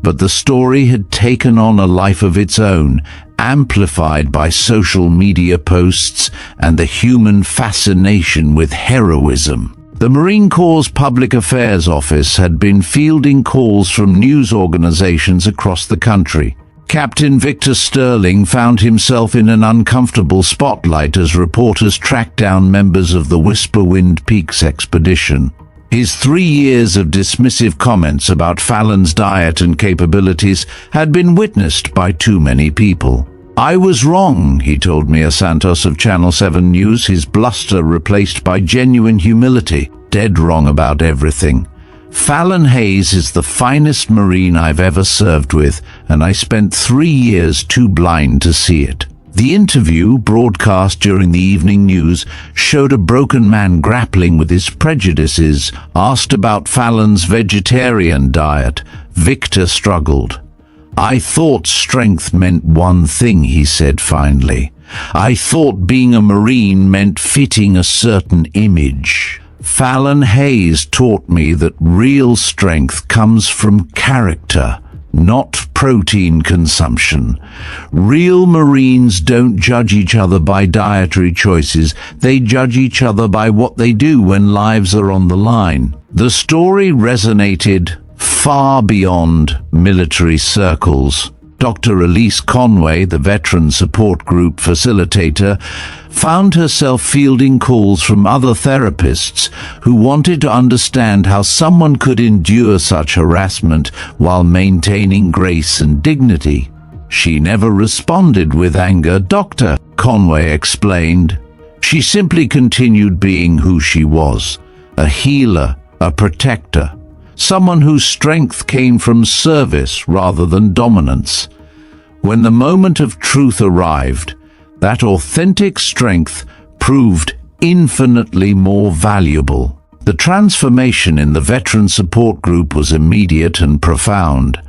But the story had taken on a life of its own, amplified by social media posts and the human fascination with heroism." The Marine Corps' Public Affairs Office had been fielding calls from news organizations across the country. Captain Victor Sterling found himself in an uncomfortable spotlight as reporters tracked down members of the Whisperwind Peaks expedition. His 3 years of dismissive comments about Fallon's diet and capabilities had been witnessed by too many people. "I was wrong," he told Mia Santos of Channel 7 News, his bluster replaced by genuine humility. "Dead wrong about everything. Fallon Hayes is the finest Marine I've ever served with, and I spent 3 years too blind to see it." The interview, broadcast during the evening news, showed a broken man grappling with his prejudices. Asked about Fallon's vegetarian diet, Victor struggled. "I thought strength meant one thing," he said finally. "I thought being a Marine meant fitting a certain image. Fallon Hayes taught me that real strength comes from character, not protein consumption. Real Marines don't judge each other by dietary choices. They judge each other by what they do when lives are on the line." The story resonated far beyond military circles. Dr. Elise Conway, the Veteran Support Group facilitator, found herself fielding calls from other therapists who wanted to understand how someone could endure such harassment while maintaining grace and dignity. "She never responded with anger," Dr. Conway explained. "She simply continued being who she was, a healer, a protector, someone whose strength came from service rather than dominance. When the moment of truth arrived, that authentic strength proved infinitely more valuable." The transformation in the Veteran Support Group was immediate and profound.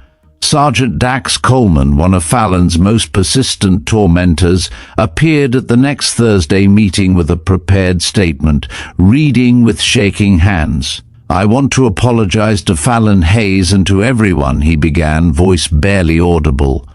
Sergeant Dax Coleman, one of Fallon's most persistent tormentors, appeared at the next Thursday meeting with a prepared statement, reading with shaking hands. "I want to apologize to Fallon Hayes and to everyone," he began, voice barely audible.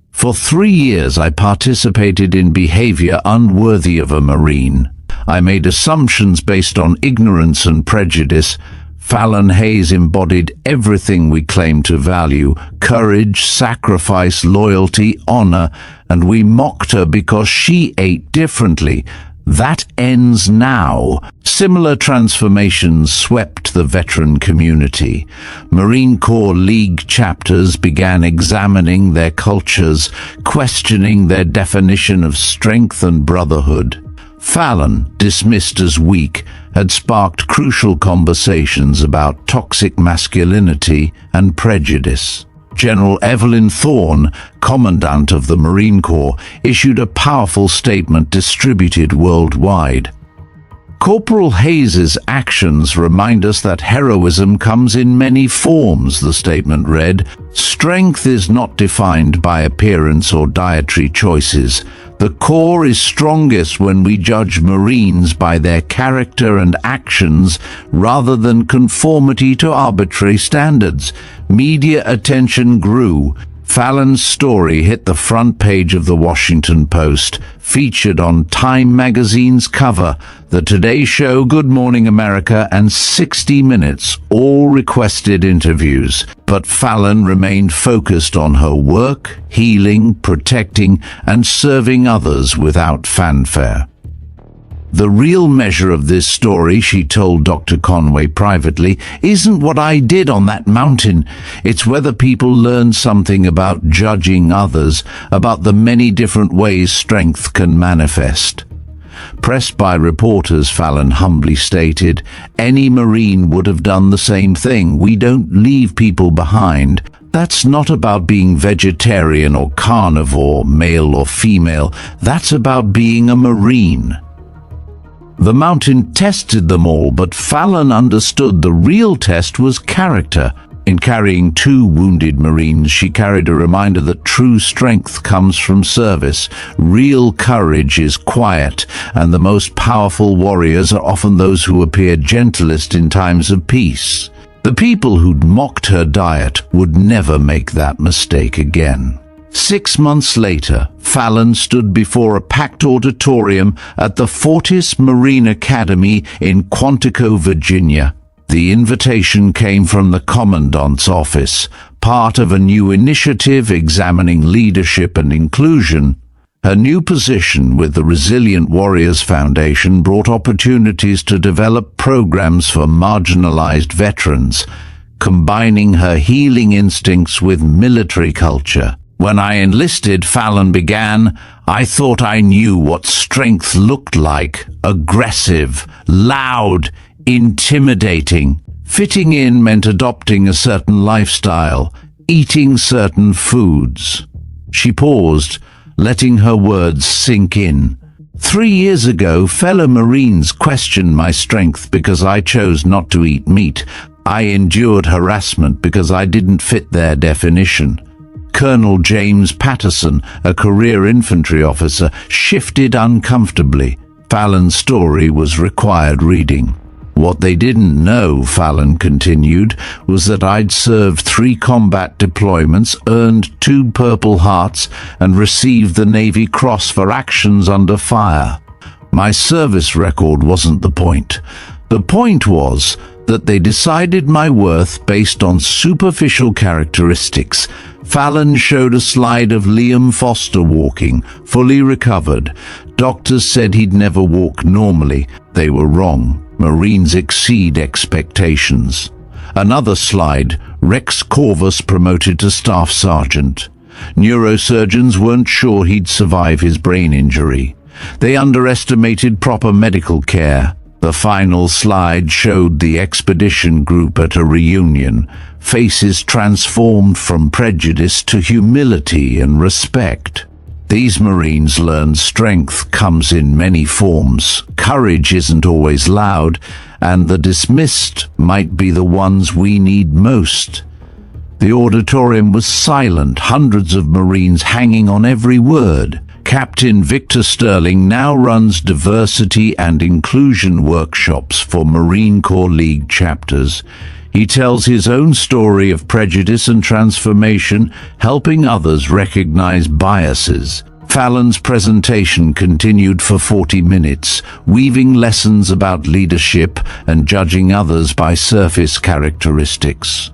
"For 3 years I participated in behavior unworthy of a Marine. I made assumptions based on ignorance and prejudice. Fallon Hayes embodied everything we claim to value: courage, sacrifice, loyalty, honor, and we mocked her because she ate differently. That ends now." Similar transformations swept the veteran community. Marine Corps League chapters began examining their cultures, questioning their definition of strength and brotherhood. Fallon, dismissed as weak, had sparked crucial conversations about toxic masculinity and prejudice. General Evelyn Thorne, Commandant of the Marine Corps, issued a powerful statement distributed worldwide. "Corporal Hayes's actions remind us that heroism comes in many forms," the statement read. "Strength is not defined by appearance or dietary choices. The Corps is strongest when we judge Marines by their character and actions rather than conformity to arbitrary standards." Media attention grew. Fallon's story hit the front page of the Washington Post, featured on Time magazine's cover. The Today Show, Good Morning America, and 60 Minutes all requested interviews. But Fallon remained focused on her work, healing, protecting, and serving others without fanfare. "The real measure of this story," she told Dr. Conway privately, "isn't what I did on that mountain. It's whether people learn something about judging others, about the many different ways strength can manifest." Pressed by reporters, Fallon humbly stated, "Any Marine would have done the same thing. We don't leave people behind. That's not about being vegetarian or carnivore, male or female. That's about being a Marine." The mountain tested them all, but Fallon understood the real test was character. In carrying 2 wounded Marines, she carried a reminder that true strength comes from service. Real courage is quiet, and the most powerful warriors are often those who appear gentlest in times of peace. The people who'd mocked her diet would never make that mistake again. 6 months later, Fallon stood before a packed auditorium at the Fortis Marine Academy in Quantico, Virginia. The invitation came from the Commandant's office, part of a new initiative examining leadership and inclusion. Her new position with the Resilient Warriors Foundation brought opportunities to develop programs for marginalized veterans, combining her healing instincts with military culture. "When I enlisted," Fallon began, "I thought I knew what strength looked like: aggressive, loud, intimidating. Fitting in meant adopting a certain lifestyle, eating certain foods." She paused, letting her words sink in. 3 years ago, fellow Marines questioned my strength because I chose not to eat meat. I endured harassment because I didn't fit their definition. Colonel James Patterson, a career infantry officer, shifted uncomfortably. Fallon's story was required reading. What they didn't know, Fallon continued, was that I'd served 3 combat deployments, earned 2 Purple Hearts, and received the Navy Cross for actions under fire. My service record wasn't the point. The point was that they decided my worth based on superficial characteristics. Fallon showed a slide of Liam Foster walking, fully recovered. Doctors said he'd never walk normally. They were wrong. Marines exceed expectations. Another slide, Rex Corvus promoted to Staff Sergeant. Neurosurgeons weren't sure he'd survive his brain injury. They underestimated proper medical care. The final slide showed the expedition group at a reunion, faces transformed from prejudice to humility and respect. These Marines learned strength comes in many forms. Courage isn't always loud, and the dismissed might be the ones we need most. The auditorium was silent, hundreds of Marines hanging on every word. Captain Victor Sterling now runs diversity and inclusion workshops for Marine Corps League chapters. He tells his own story of prejudice and transformation, helping others recognize biases. Fallon's presentation continued for 40 minutes, weaving lessons about leadership and judging others by surface characteristics.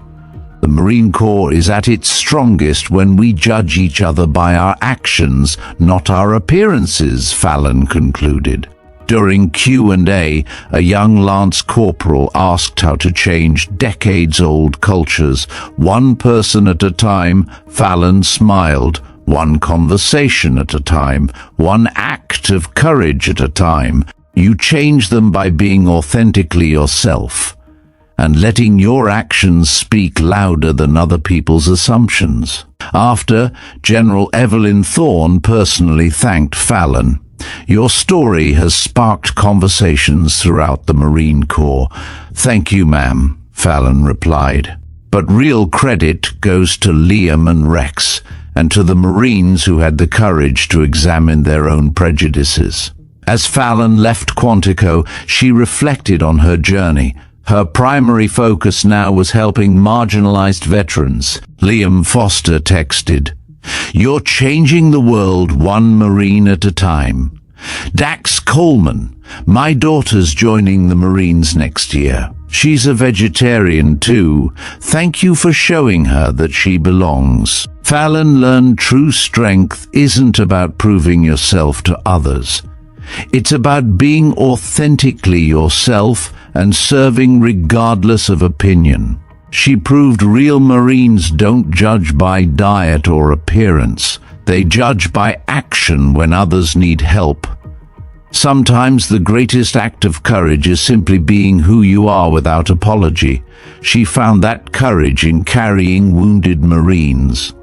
The Marine Corps is at its strongest when we judge each other by our actions, not our appearances, Fallon concluded. During Q&A, a young Lance Corporal asked how to change decades-old cultures. One person at a time, Fallon smiled. One conversation at a time, one act of courage at a time. You change them by being authentically yourself and letting your actions speak louder than other people's assumptions. After, General Evelyn Thorne personally thanked Fallon. Your story has sparked conversations throughout the Marine Corps. Thank you, ma'am, Fallon replied. But real credit goes to Liam and Rex, and to the Marines who had the courage to examine their own prejudices. As Fallon left Quantico, she reflected on her journey. Her primary focus now was helping marginalized veterans. Liam Foster texted, "You're changing the world one Marine at a time." Dax Coleman, "My daughter's joining the Marines next year. She's a vegetarian too. Thank you for showing her that she belongs." Fallon learned true strength isn't about proving yourself to others. It's about being authentically yourself and serving regardless of opinion. She proved real Marines don't judge by diet or appearance. They judge by action when others need help. Sometimes the greatest act of courage is simply being who you are without apology. She found that courage in carrying wounded Marines.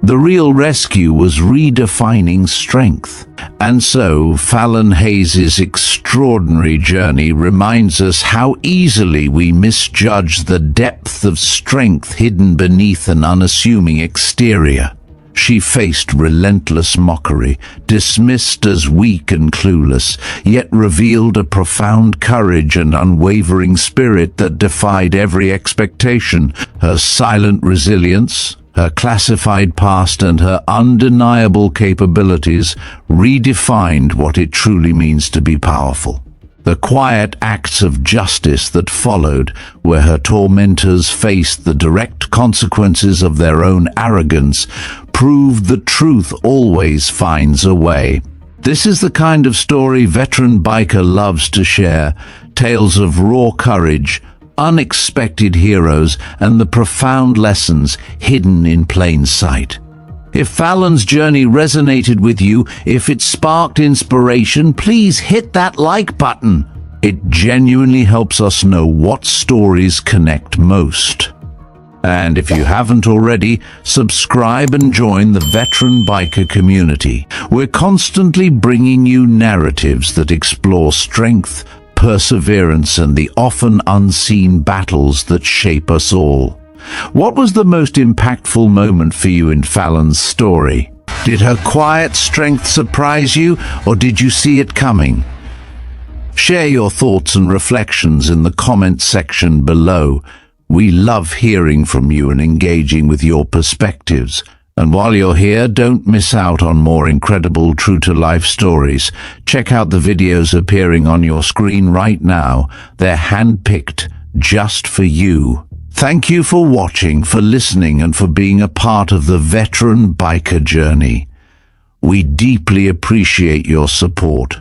The real rescue was redefining strength. And so, Fallon Hayes' extraordinary journey reminds us how easily we misjudge the depth of strength hidden beneath an unassuming exterior. She faced relentless mockery, dismissed as weak and clueless, yet revealed a profound courage and unwavering spirit that defied every expectation. Her silent resilience, her classified past, and her undeniable capabilities redefined what it truly means to be powerful. The quiet acts of justice that followed, where her tormentors faced the direct consequences of their own arrogance, proved that truth always finds a way. This is the kind of story veteran biker loves to share, tales of raw courage, unexpected heroes, and the profound lessons hidden in plain sight. If Fallon's journey resonated with you, if it sparked inspiration, please hit that like button. It genuinely helps us know what stories connect most. And if you haven't already, subscribe and join the veteran biker community. We're constantly bringing you narratives that explore strength, perseverance, and the often unseen battles that shape us all. What was the most impactful moment for you in Fallon's story? Did her quiet strength surprise you, or did you see it coming? Share your thoughts and reflections in the comment section below. We love hearing from you and engaging with your perspectives. And while you're here, don't miss out on more incredible true-to-life stories. Check out the videos appearing on your screen right now. They're handpicked just for you. Thank you for watching, for listening, and for being a part of the veteran biker journey. We deeply appreciate your support.